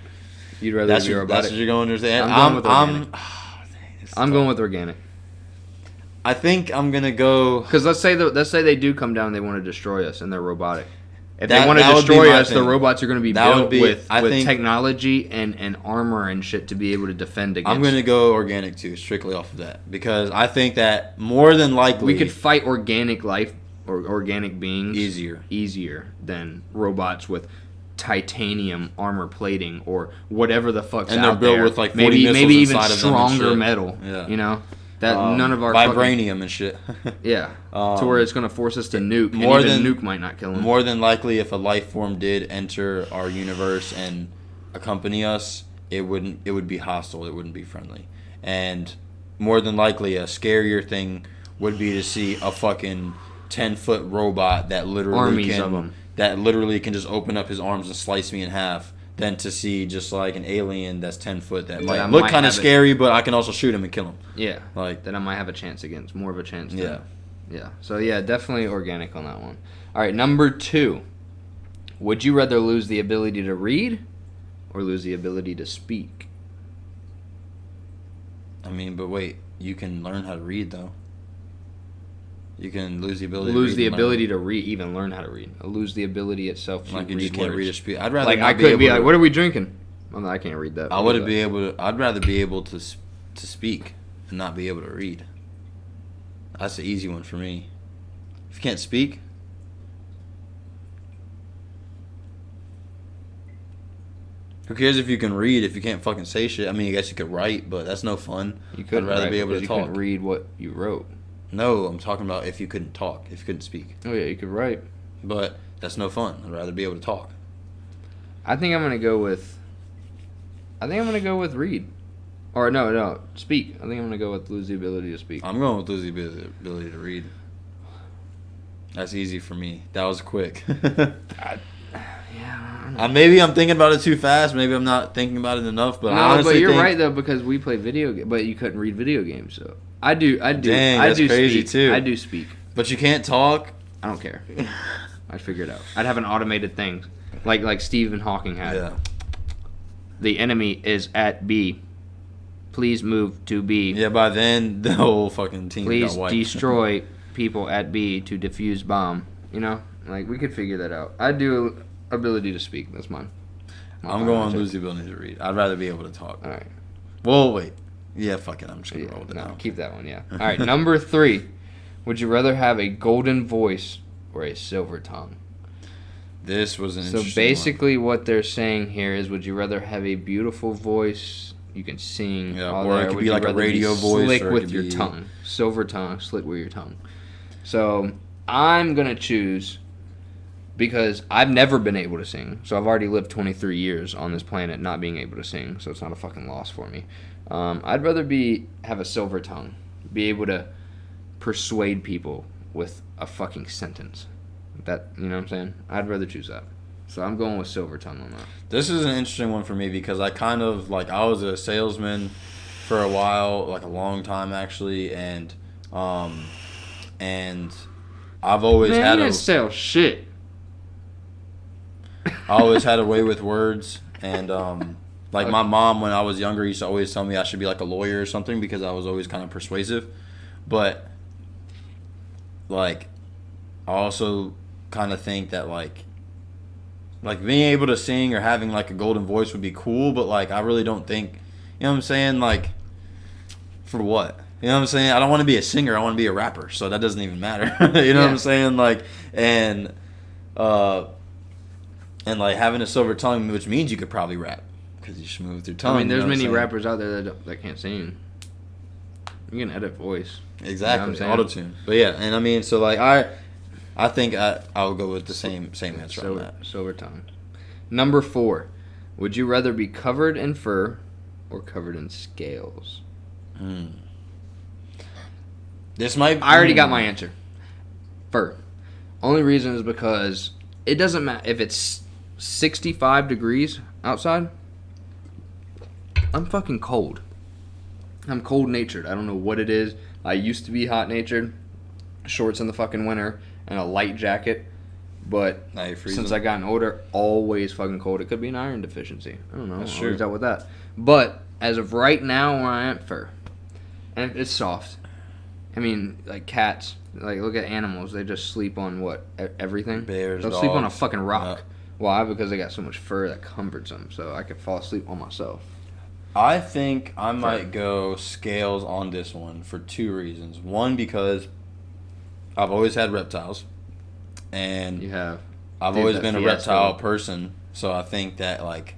You'd rather it be robotic. That's what you're going to say. I'm going with organic. I'm going with organic. I think I'm gonna go because let's say they do come down and they want to destroy us and they're robotic. If they want to destroy us, the robots are going to be built with technology and armor and shit to be able to defend against. I'm going to go organic too, strictly off of that, because I think that more than likely we could fight organic life or organic beings easier than robots with titanium armor plating or whatever the fuck's and out they're built there. With like 40 missiles maybe even inside stronger of them metal. Yeah. You know. That none of our vibranium and shit. Yeah, to where it's going to force us to nuke. Nuke might not kill them. More than likely, if a life form did enter our universe and accompany us, it would be hostile. It wouldn't be friendly. And more than likely, a scarier thing would be to see a fucking 10-foot robot that literally can just open up his arms and slice me in half. Than to see just like an alien that's 10 foot that might look kind of scary, but I can also shoot him and kill him. Yeah, like that I might have a chance against, more of a chance. Yeah. So yeah, definitely organic on that one. All right, number 2. Would you rather lose the ability to read or lose the ability to speak? I mean, but wait, you can learn how to read though. You can lose the ability. To read, even learn how to read. Lose the ability itself to read. You just can't read or speak. I'd rather like I could be like, what are we drinking? I can't read that. I'd rather be able to speak and not be able to read. That's the easy one for me. If you can't speak, who cares if you can read if you can't fucking say shit? I mean, I guess you could write, but that's no fun. I'd rather be able to talk. You couldn't read what you wrote. No, I'm talking about if you couldn't talk, if you couldn't speak. Oh yeah, you could write. But that's no fun. I'd rather be able to talk. I think I'm gonna go with read. Or no, speak. I think I'm gonna go with lose the ability to speak. I'm going with lose the ability to read. That's easy for me. That was quick. Maybe I'm thinking about it too fast. Maybe I'm not thinking about it enough. But I honestly but you're think, right though, because we play video games. But you couldn't read video games, so I do. Dang, I that's do crazy speak. too. I do speak. But you can't talk. I don't care. I'd figure it out. I'd have an automated thing, like Stephen Hawking had. Yeah. The enemy is at B. Please move to B. Yeah. By then, the whole fucking team Please got wiped. destroy people at B to defuse bomb. You know, like we could figure that out. I do ability to speak. That's mine. I'm going to lose the ability to read. I'd rather be able to talk. All right. Well, wait. Yeah, fuck it. I'm just going to roll with it now. Keep that one, yeah. All right, number 3. Would you rather have a golden voice or a silver tongue? This was an interesting So basically what they're saying here is, would you rather have a beautiful voice, you can sing, or it could be like a radio voice, slick or it with could your be... tongue, silver tongue, slick with your tongue. So I'm going to choose, because I've never been able to sing. So I've already lived 23 years on this planet not being able to sing, so it's not a fucking loss for me. I'd rather have a silver tongue, be able to persuade people with a fucking sentence. That, you know what I'm saying? I'd rather choose that. So I'm going with silver tongue on that. This is an interesting one for me because I kind of, like, I was a salesman for a while, like a long time actually, and I've always Man, had you didn't sell shit. I always had a way with words, and like my mom when I was younger used to always tell me I should be like a lawyer or something because I was always kind of persuasive, but like I also kind of think that like being able to sing or having like a golden voice would be cool, but like I really don't think, you know what I'm saying, like for what? You know what I'm saying? I don't want to be a singer, I want to be a rapper, so that doesn't even matter. You know what I'm saying? Like and like having a silver tongue, which means you could probably rap because you smooth with your tongue. I mean, there's you know many rappers out there that can't sing. You can edit voice. Exactly, you know auto-tune. But yeah, and I mean, so like I think I'll go with the same answer on that. Silver tongue. Number 4. Would you rather be covered in fur or covered in scales? This might. I already got my answer. Fur. Only reason is because it doesn't matter if it's 65 degrees outside. I'm fucking cold. I'm cold-natured. I don't know what it is. I used to be hot-natured. Shorts in the fucking winter and a light jacket. But since I gotten older, always fucking cold. It could be an iron deficiency. I don't know. That's I'll true. dealt with that. But as of right now, where I am, fur. And it's soft. I mean, like cats. Like, look at animals. They just sleep on what? Everything? Bears, They'll sleep on a dogs. fucking rock. Yeah. Why? Because they got so much fur that comforts them. So I could fall asleep on myself. I think I might go scales on this one for 2 reasons. One, because I've always had reptiles, and You have. I've Dude, always that been a fiasco. reptile person, so I think that like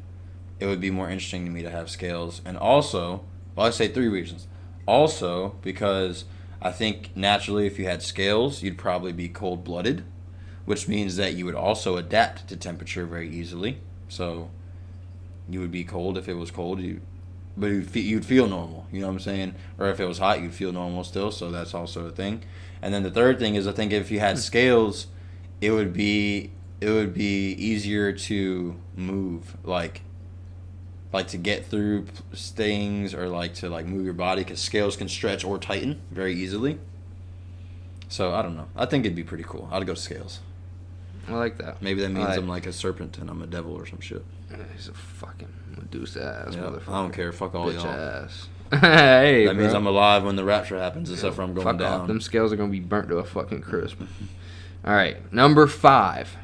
it would be more interesting to me to have scales. And also, well, I say 3 reasons. Also, because I think naturally if you had scales, you'd probably be cold-blooded, which means that you would also adapt to temperature very easily. So you would be cold if it was cold, but you'd feel normal, you know what I'm saying? Or if it was hot, you'd feel normal still, so that's also a thing. And then the third thing is I think if you had scales, it would be easier to move, like to get through stings or like to like move your body because scales can stretch or tighten very easily. So I don't know. I think it'd be pretty cool. I'd go scales. I like that. Maybe that means I'm like a serpent and I'm a devil or some shit. He's a fucking Medusa ass Yeah, motherfucker. I don't care. Fuck all Bitch y'all. ass. Hey, That means I'm alive when the rapture happens, except for I'm going fuck down. off. Them scales are gonna be burnt to a fucking crisp. All right, number 5.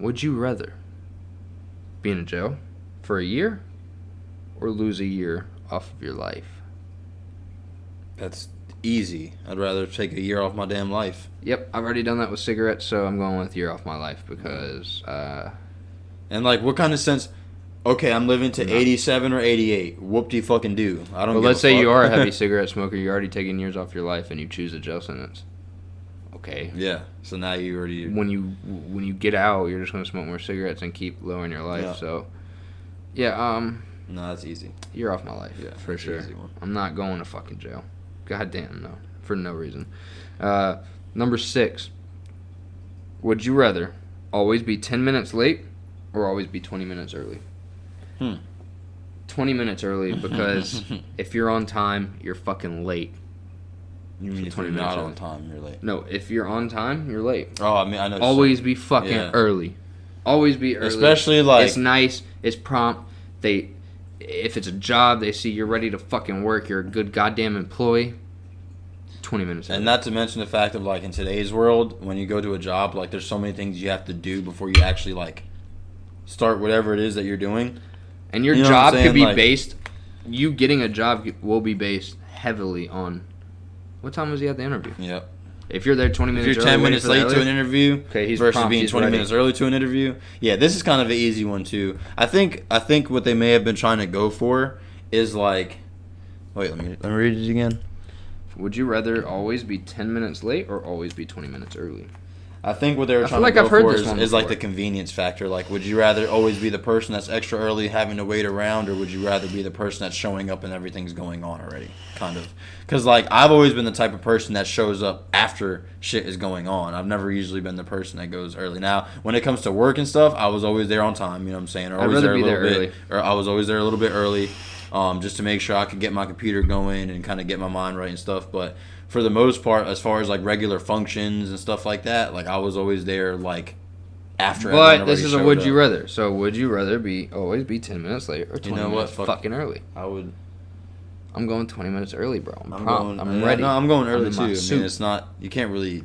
Would you rather be in jail for a year or lose a year off of your life? That's easy. I'd rather take a year off my damn life. Yep, I've already done that with cigarettes, so I'm going with year off my life because And like, what kind of sense? Okay, I'm living to 87 or 88. Whoop-de-fucking do. I don't. Well, give let's a say fuck. you are a heavy cigarette smoker. You're already taking years off your life, and you choose a jail sentence. Okay. Yeah. So now you already. When you get out, you're just gonna smoke more cigarettes and keep lowering your life. Yeah. So, yeah. No, that's easy. You're off my life. Yeah, for that's an sure. easy one. I'm not going to fucking jail. Goddamn no. For no reason. Number 6. Would you rather always be 10 minutes late or always be 20 minutes early? 20 minutes early because if you're on time, you're fucking late. You mean if you're not on time, you're late? No, if you're on time, you're late. Oh, I mean, I know. Always be fucking early. Always be early. Especially like it's nice. It's prompt. If it's a job, they see you're ready to fucking work. You're a good goddamn employee. 20 minutes. And not to mention the fact of like in today's world, when you go to a job, like there's so many things you have to do before you actually like start whatever it is that you're doing. And your job could be based. You getting a job will be based heavily on. What time was he at the interview? Yep. If you're there 20 minutes if you're early, 10 minutes late to an interview he's versus prompt, being 20 minutes early to an interview. Yeah, this is kind of an easy one too. I think what they may have been trying to go for is like wait, let me read it again. Would you rather always be 10 minutes late or always be 20 minutes early? I think what they were trying to go for is like the convenience factor. Like, would you rather always be the person that's extra early having to wait around, or would you rather be the person that's showing up and everything's going on already? Kind of. Because, like, I've always been the type of person that shows up after shit is going on. I've never usually been the person that goes early. Now, when it comes to work and stuff, I was always there on time, you know what I'm saying? Or I'd rather be there early. Or I was always there a little bit early just to make sure I could get my computer going and kind of get my mind right and stuff. But for the most part, as far as like regular functions and stuff like that, like I was always there like after. But this is a would you rather. So would you rather always be 10 minutes late or 20 minutes fucking early? I would. I'm going 20 minutes early, bro. I'm ready. No, I'm going early too. I mean, it's not. You can't really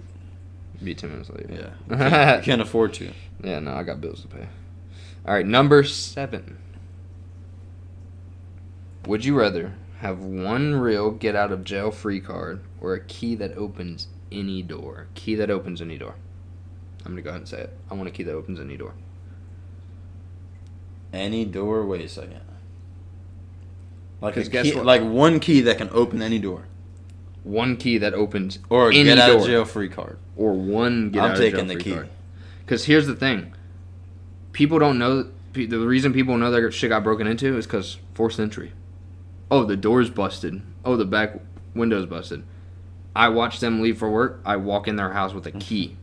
be 10 minutes late. Yeah, you can't afford to. Yeah, no, I got bills to pay. All right, number 7. Would you rather have one real get out of jail free card or a key that opens any door? Key that opens any door. I'm going to go ahead and say it. I want a key that opens any door. Any door? Wait a second. Like a guess key, what? like one key that can open any door. One key that opens or a any get out door. Of jail free card. Or one get out of jail free card. I'm taking the key. Because here's the thing. People don't know. The reason people know their shit got broken into is because forced entry. Oh, the door's busted. Oh, the back window's busted. I watch them leave for work. I walk in their house with a key.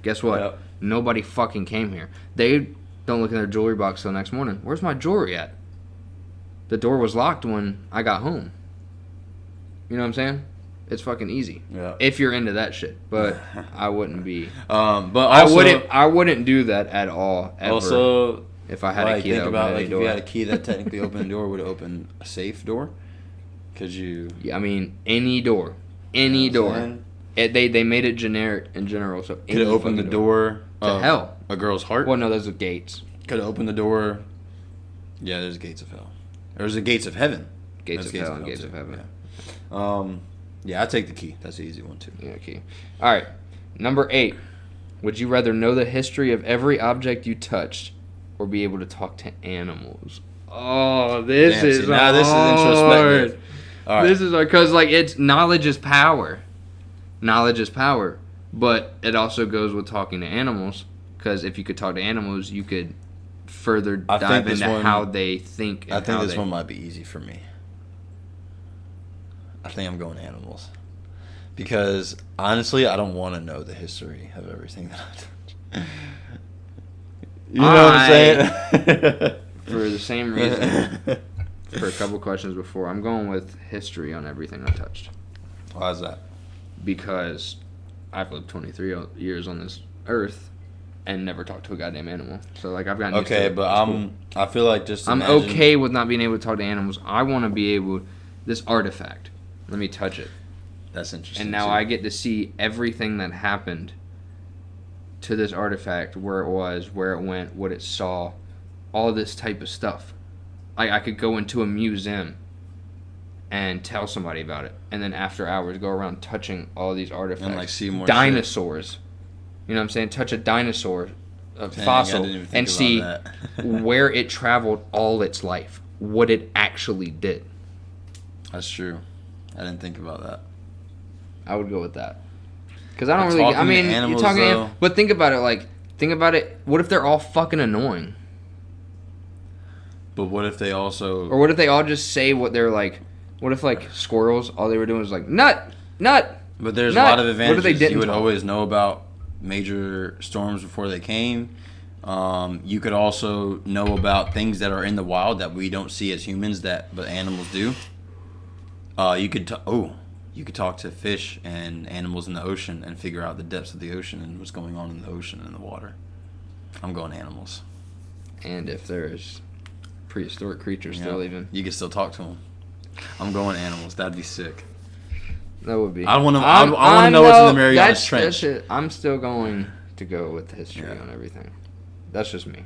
Guess what? Yep. Nobody fucking came here. They don't look in their jewelry box till next morning. Where's my jewelry at? The door was locked when I got home. You know what I'm saying? It's fucking easy. Yeah. If you're into that shit. But I wouldn't be. But also, I wouldn't do that at all, ever. Also, if I had a key that opened any door. If you had a key that technically opened a door, would it open a safe door? Yeah, I mean, any door. Any door. They made it generic in general. So could it open the door to hell? A girl's heart? Well, no, those are gates. Could it open the door? Yeah, there's gates of hell. There's the gates of heaven. Gates of hell and gates of heaven. Yeah, I take the key. That's the easy one too. Yeah, key. All right, number 8. Would you rather know the history of every object you touched, or be able to talk to animals? Oh, this is introspective. All right. This is because it's knowledge is power. Knowledge is power, but it also goes with talking to animals. Because if you could talk to animals, you could further dive into how they think. I think this one might be easy for me. I think I'm going animals. Because, honestly, I don't want to know the history of everything that I touch. You know what I'm saying? For the same reason, for a couple questions before, I'm going with history on everything I touched. Why is that? Because I've lived 23 years on this earth and never talked to a goddamn animal. So, I've gotten used to it. But I feel like I'm okay with not being able to talk to animals. I want to be able... This artifact... Let me touch it. That's interesting. And now I get to see everything that happened to this artifact, where it was, where it went, what it saw, all this type of stuff. I could go into a museum and tell somebody about it, and then after hours go around touching all these artifacts. And see more dinosaurs. Shit. You know what I'm saying? Touch a dinosaur, a fossil, and see where it traveled all its life, what it actually did. That's true. I didn't think about that. I would go with that. Because I don't really. I mean, you're talking animals, but think about it. Like, think about it. What if they're all fucking annoying? But what if they also? Or what if they all just say what they're like? What if like squirrels? All they were doing was like nut. But there's a lot of advantages. What if they didn't? You would always know about major storms before they came. You could also know about things that are in the wild that we don't see as humans but animals do. You could talk to fish and animals in the ocean and figure out the depths of the ocean and what's going on in the ocean and the water. I'm going animals. And if there's prehistoric creatures still even, you can still talk to them. I'm going animals. That'd be sick. That would be. I want to know what's in the Marianas Trench. That's it. I'm still going to go with history on everything. That's just me.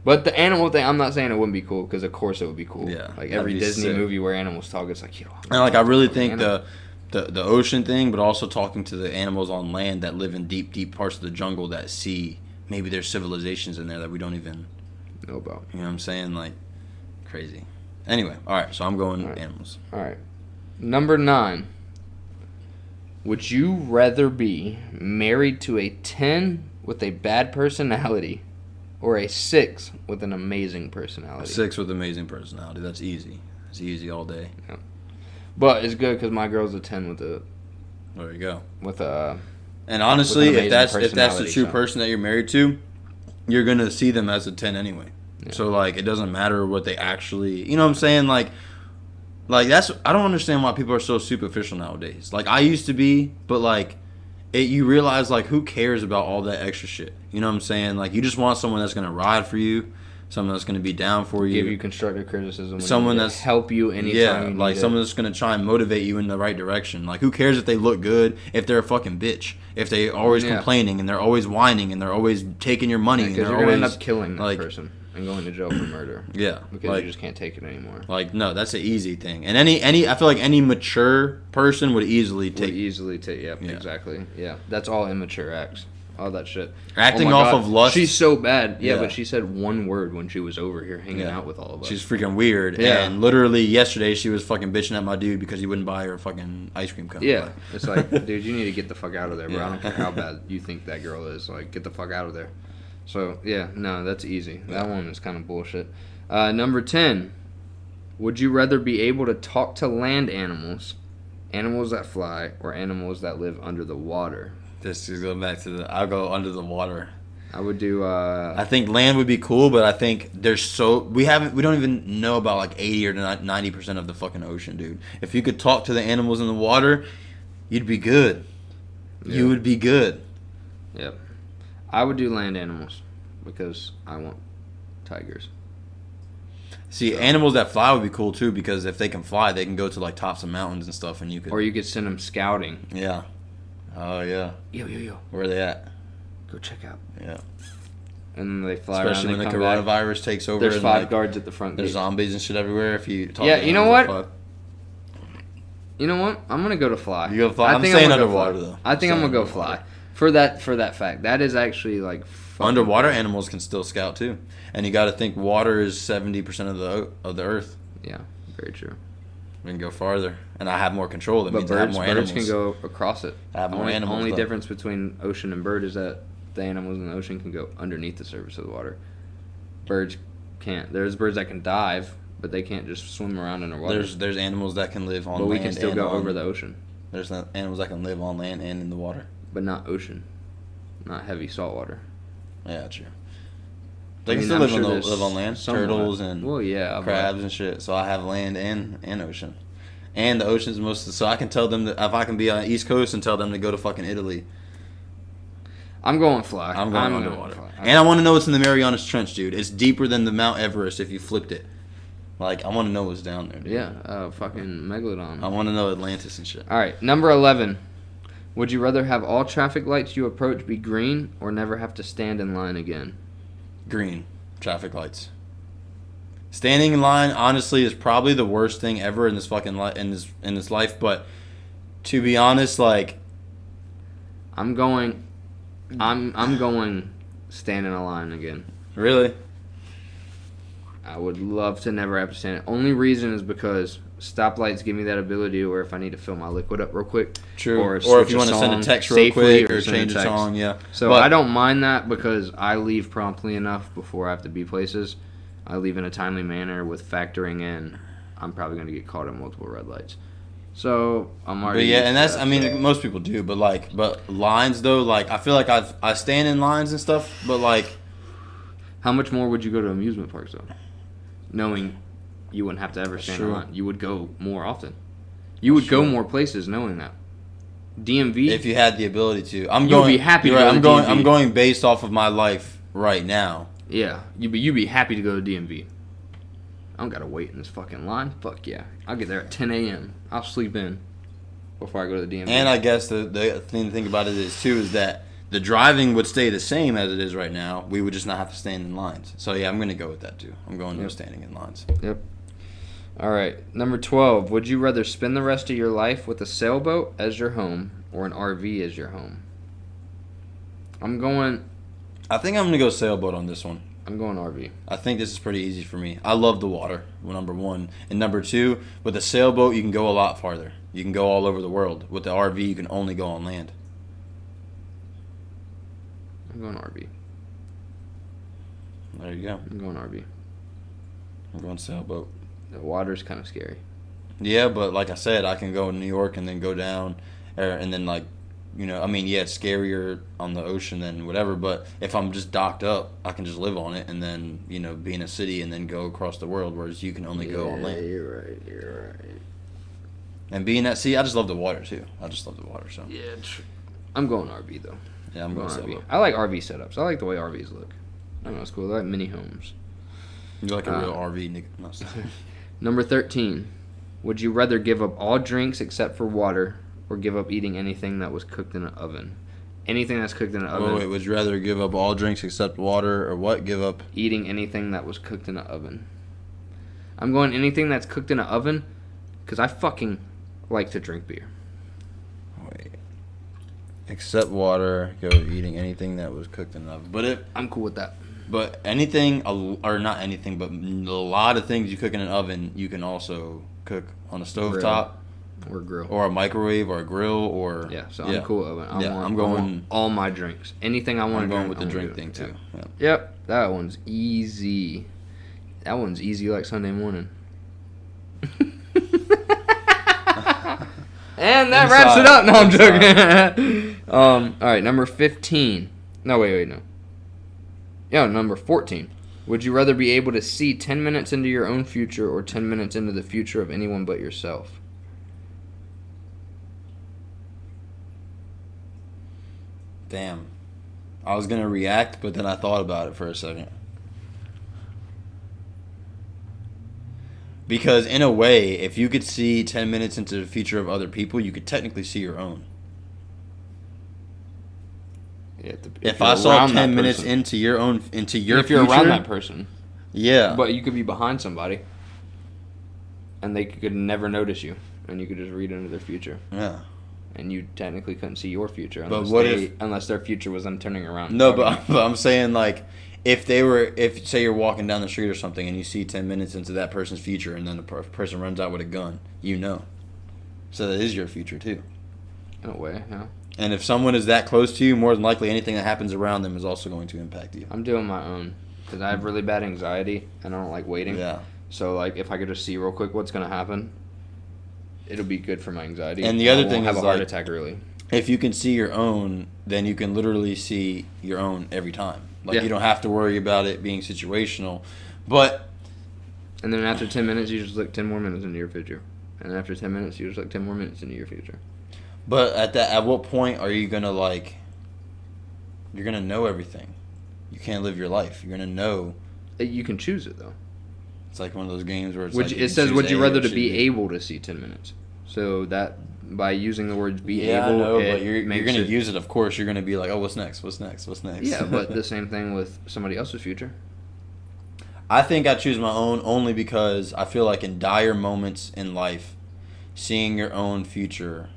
But the animal thing, I'm not saying it wouldn't be cool, because of course it would be cool. Yeah, like every Disney movie where animals talk, it's like, and like I really think the ocean thing, but also talking to the animals on land that live in deep parts of the jungle that see maybe there's civilizations in there that we don't even know about. You know what I'm saying? Like crazy. Anyway, all right. So I'm going animals. All right. Number 9. Would you rather be married to a 10 with a bad personality, or a 6 with an amazing personality? A 6 with amazing personality. That's easy. It's easy all day. Yeah. But it's good because my girl's a 10 with a. There you go. With a. And honestly, if that's the true person that you're married to, you're gonna see them as a 10 anyway. Yeah. So like, it doesn't matter what they actually. You know what I'm saying? Like that's. I don't understand why people are so superficial nowadays. Like I used to be, but like. You realize, like, who cares about all that extra shit? You know what I'm saying? Like, you just want someone that's going to ride for you, someone that's going to be down for you. Give you constructive criticism. Someone that's help you anytime you need like someone that's going to try and motivate you in the right direction. Like, who cares if they look good, if they're a fucking bitch, if they're always complaining and they're always whining and they're always taking your money. Because you're going to end up killing that person and going to jail for murder. Yeah. Because you just can't take it anymore. Like, no, that's an easy thing. And I feel like any mature person would easily take. Yep, exactly. Yeah. That's all immature acts. All that shit. Acting off of lust. She's so bad. Yeah, but she said one word when she was over here hanging out with all of us. She's freaking weird. Yeah. And literally yesterday she was fucking bitching at my dude because he wouldn't buy her a fucking ice cream cone. Yeah. It's like, dude, you need to get the fuck out of there, bro. I don't care how bad you think that girl is. Like, get the fuck out of there. So, yeah, no, that's easy. That one is kind of bullshit. Number 10. Would you rather be able to talk to land animals, animals that fly, or animals that live under the water? This is going back to I'll go under the water. I would do, I think land would be cool, but I think we don't even know about like 80 or 90% of the fucking ocean, dude. If you could talk to the animals in the water, you'd be good. Yeah. You would be good. Yep. I would do land animals because I want tigers. See, animals that fly would be cool too, because if they can fly, they can go to like tops of mountains and stuff, and you could send them scouting. Yeah. Oh yeah. Yo. Where are they at? Go check out. Yeah. And then they fly especially around. Especially when the coronavirus takes over. There's 5 guards at the front. There's zombies and shit everywhere. If you talk. Yeah, you know what? You know what? I'm gonna go to fly. You go fly. I'm saying underwater though. I think I'm gonna go fly. For that fact, that is actually like underwater animals can still scout too, and you got to think water is 70% of the earth. Yeah, very true. We can go farther, and I have more control. That means I have more animals. Birds can go across it. I have more animals. Only difference between ocean and bird is that the animals in the ocean can go underneath the surface of the water. Birds can't. There's birds that can dive, but they can't just swim around in the water. There's animals that can live on land. But we can still go over the ocean. There's animals that can live on land and in the water. But not ocean. Not heavy salt water. Yeah, true. They can still live on land. Somewhat. Turtles and crabs and shit. So I have land and ocean. And the ocean's so I can tell them that if I can be on the East Coast and tell them to go to fucking Italy. I'm going fly. I'm going underwater. And I want to know what's in the Marianas Trench, dude. It's deeper than the Mount Everest if you flipped it. Like, I want to know what's down there, dude. Yeah, fucking Megalodon. I want to know Atlantis and shit. All right, number 11. Would you rather have all traffic lights you approach be green or never have to stand in line again? Green. Traffic lights. Standing in line, honestly, is probably the worst thing ever in this fucking in this life. But to be honest, like, I'm going stand in a line again. Really? I would love to never have to stand. Only reason is because stoplights give me that ability where if I need to fill my liquid up real quick. True. Or if you want to send a text real quick or change a song, yeah. So I don't mind that because I leave promptly enough before I have to be places. I leave in a timely manner with factoring in I'm probably going to get caught at multiple red lights. So I'm already. But yeah, and that's most people do, but lines though, like I feel like I stand in lines and stuff, but like. How much more would you go to amusement parks though? Knowing you wouldn't have to ever stand in line. You would go more often. You would go more places knowing that. DMV. If you had the ability to, you'd be happy to go to DMV. I'm going based off of my life right now. Yeah, you'd be happy to go to DMV. I don't gotta wait in this fucking line. Fuck yeah, I'll get there at 10 a.m. I'll sleep in before I go to the DMV. And I guess the thing to think about it is that the driving would stay the same as it is right now. We would just not have to stand in lines. So yeah, I'm gonna go with that too. I'm going no standing in lines. Yep. All right, number 12. Would you rather spend the rest of your life with a sailboat as your home or an RV as your home? I think I'm going to go sailboat on this one. I'm going RV. I think this is pretty easy for me. I love the water, number one. And number two, with a sailboat, you can go a lot farther. You can go all over the world. With the RV, you can only go on land. I'm going RV. There you go. I'm going RV. I'm going sailboat. The water's kind of scary. Yeah, but like I said, I can go in New York and then go down, and then it's scarier on the ocean than whatever. But if I'm just docked up, I can just live on it and then be in a city and then go across the world. Whereas you can only go on land. Yeah, you're right. And being at sea, I just love the water too. I just love the water. So yeah, I'm going RV though. Yeah, I'm going RV. I like RV setups. I like the way RVs look. I don't know, it's cool. I like mini homes. You're like a real RV nigga. No. Number 13. Would you rather give up all drinks except for water or give up eating anything that was cooked in an oven? Anything that's cooked in an oven. Wait, would you rather give up all drinks except water or what? Give up? Eating anything that was cooked in an oven. I'm going anything that's cooked in an oven because I fucking like to drink beer. Wait. Except water, go eating anything that was cooked in an oven. I'm cool with that. But anything, or not anything, but a lot of things you cook in an oven, you can also cook on a stovetop. Or grill. Or a microwave or a grill or... Yeah, so I'm cool with oven. I'm going... all my drinks. Anything I want to drink. I'm going with the drink thing too. Yeah. Yep, that one's easy. That one's easy like Sunday morning. And that wraps it up. No, I'm joking. All right, number 15. No, wait, no. Yeah, number 14. Would you rather be able to see 10 minutes into your own future or 10 minutes into the future of anyone but yourself? Damn. I was going to react, but then I thought about it for a second. Because in a way, if you could see 10 minutes into the future of other people, you could technically see your own. If I saw 10 minutes into your future, if you're around that person. Yeah. But you could be behind somebody and they could never notice you and you could just read into their future. Yeah. And you technically couldn't see your future unless their future was them turning around. No, but I'm saying like if say you're walking down the street or something and you see 10 minutes into that person's future and then the person runs out with a gun, So that is your future too. In a way, yeah. And if someone is that close to you, more than likely anything that happens around them is also going to impact you. I'm doing my own because I have really bad anxiety and I don't like waiting. Yeah. So like if I could just see real quick what's going to happen, it'll be good for my anxiety. And the other thing is have a heart attack early. If you can see your own, then you can literally see your own every time. Like you don't have to worry about it being situational. But and then after 10 minutes, you just look 10 more minutes into your future. And then after 10 minutes, you just look 10 more minutes into your future. But at what point are you gonna you're gonna know everything? You can't live your life. You're gonna know. You can choose it though. It's like one of those games where it says, "Would you rather to be able to see 10 minutes?" So that by using the words "be able," I know, but you're gonna use it. Of course, you're gonna be like, "Oh, what's next? What's next? What's next?" Yeah, but the same thing with somebody else's future. I think I choose my own only because I feel like in dire moments in life, seeing your own future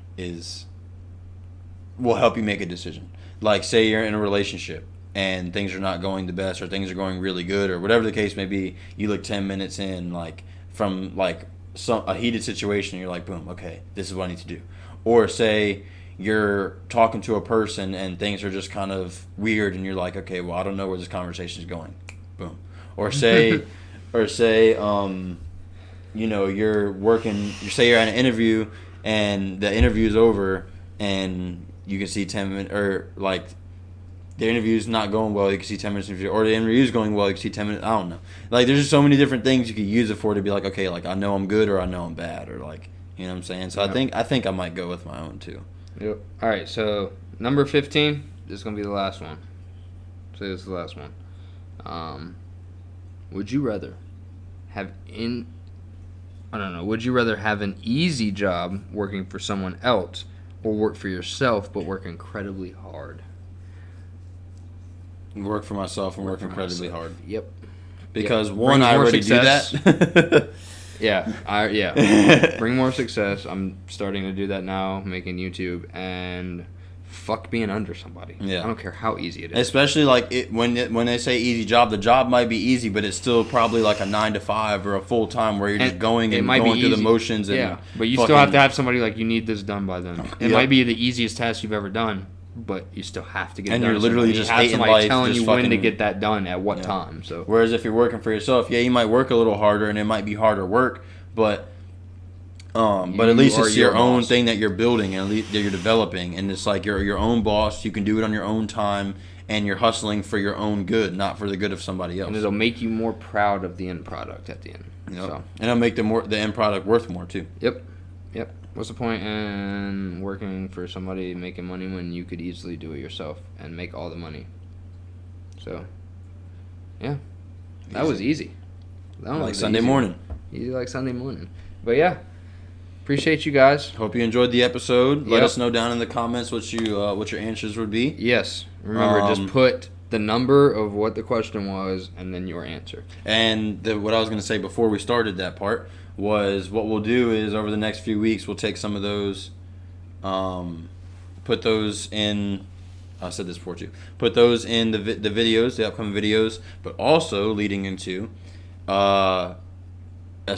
will help you make a decision. Like, say you're in a relationship and things are not going the best, or things are going really good, or whatever the case may be, you look 10 minutes in, like, from, like, a heated situation, and you're like, boom, okay, this is what I need to do. Or say you're talking to a person and things are just kind of weird, and you're like, okay, well, I don't know where this conversation is going. Boom. Or say, you know, you're working, you're at an interview, and the interview is over, and you can see 10 minutes, or, like, the interview's not going well, you can see 10 minutes interview, or the interview's going well, you can see 10 minutes, I don't know. Like, there's just so many different things you could use it for to be like, okay, like, I know I'm good or I know I'm bad, or, like, you know what I'm saying? So Yep. I think I might go with my own, too. Yep. All right, so number 15 is going to be the last one. So this is the last one. Would you rather have would you rather have an easy job working for someone else or work for yourself but work incredibly hard? Work for myself and work incredibly hard. Yep. Because, Yep. one, I already success. do that. Yeah. Bring more success. I'm starting to do that now, making YouTube, and fuck being under somebody. Yeah. I don't care how easy it is. Especially like when they say easy job, the job might be easy, but it's still probably like a 9 to 5 or a full time where you're just going and going through the motions. And but you still have to have somebody like, you need this done by then. It might be the easiest task you've ever done, but you still have to get it done. And you're literally just hating somebody life, telling just you when to fucking- get that done at what time. So whereas if you're working for yourself, yeah, you might work a little harder and it might be harder work, but at least it's your own thing that you're building and that you're developing, and it's like you're your own boss. You can do it on your own time, and you're hustling for your own good, not for the good of somebody else. And it'll make you more proud of the end product at the end. Yep. So. And it'll make the end product worth more too. Yep. What's the point in working for somebody making money when you could easily do it yourself and make all the money? So, yeah, that was easy. That one Like was Sunday easy. morning. Easy like Sunday morning. But yeah, appreciate you guys. Hope you enjoyed the episode. Let Yep. us know down in the comments what your answers would be. Yes, remember just put the number of what the question was and then your answer. And what I was going to say before we started that part was, what we'll do is over the next few weeks we'll take some of those, put those in. I said this before too. Put those in the videos, the upcoming videos, but also leading into, as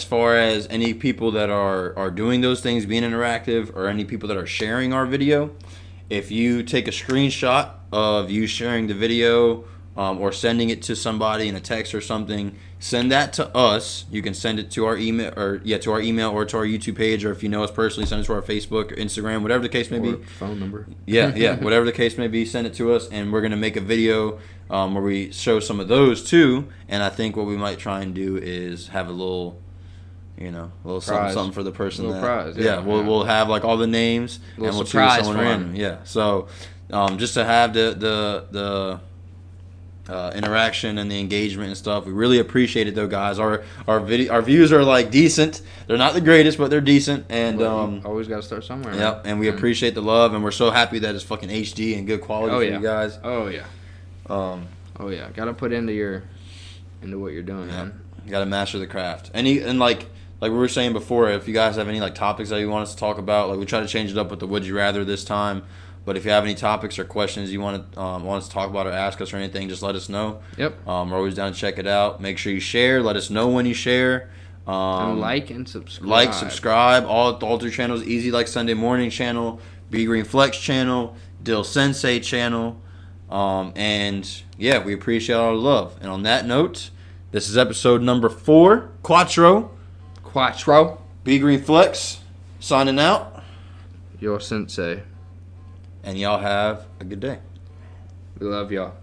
far as any people that are doing those things, being interactive, or any people that are sharing our video, if you take a screenshot of you sharing the video, or sending it to somebody in a text or something, send that to us. You can send it to our email, or to our YouTube page, or if you know us personally, send it to our Facebook or Instagram, whatever the case may be. Phone number. Yeah, whatever the case may be, send it to us, and we're gonna make a video where we show some of those too. And I think what we might try and do is have a little something for the person. Prize, we'll have like all the names, and we'll choose someone random. Yeah, so just to have the interaction and the engagement and stuff. We really appreciate it though, guys. Our views are like decent. They're not the greatest, but they're decent. And you always got to start somewhere. Yep. And we appreciate the love, and we're so happy that it's fucking HD and good quality for you guys. Oh yeah. Got to put into what you're doing, man. You got to master the craft. And like we were saying before, if you guys have any like topics that you want us to talk about, like we try to change it up with the Would You Rather this time. But if you have any topics or questions you want us to talk about or ask us or anything, just let us know. Yep. We're always down to check it out. Make sure you share. Let us know when you share. And like and subscribe. Like, subscribe. All 3 channels. Easy Like Sunday Morning channel. Be Green Flex channel. Dill Sensei channel. And yeah, we appreciate all the love. And on that note, this is episode number 4. Quattro. Be Green Flex. Signing out. Your sensei. And y'all have a good day. We love y'all.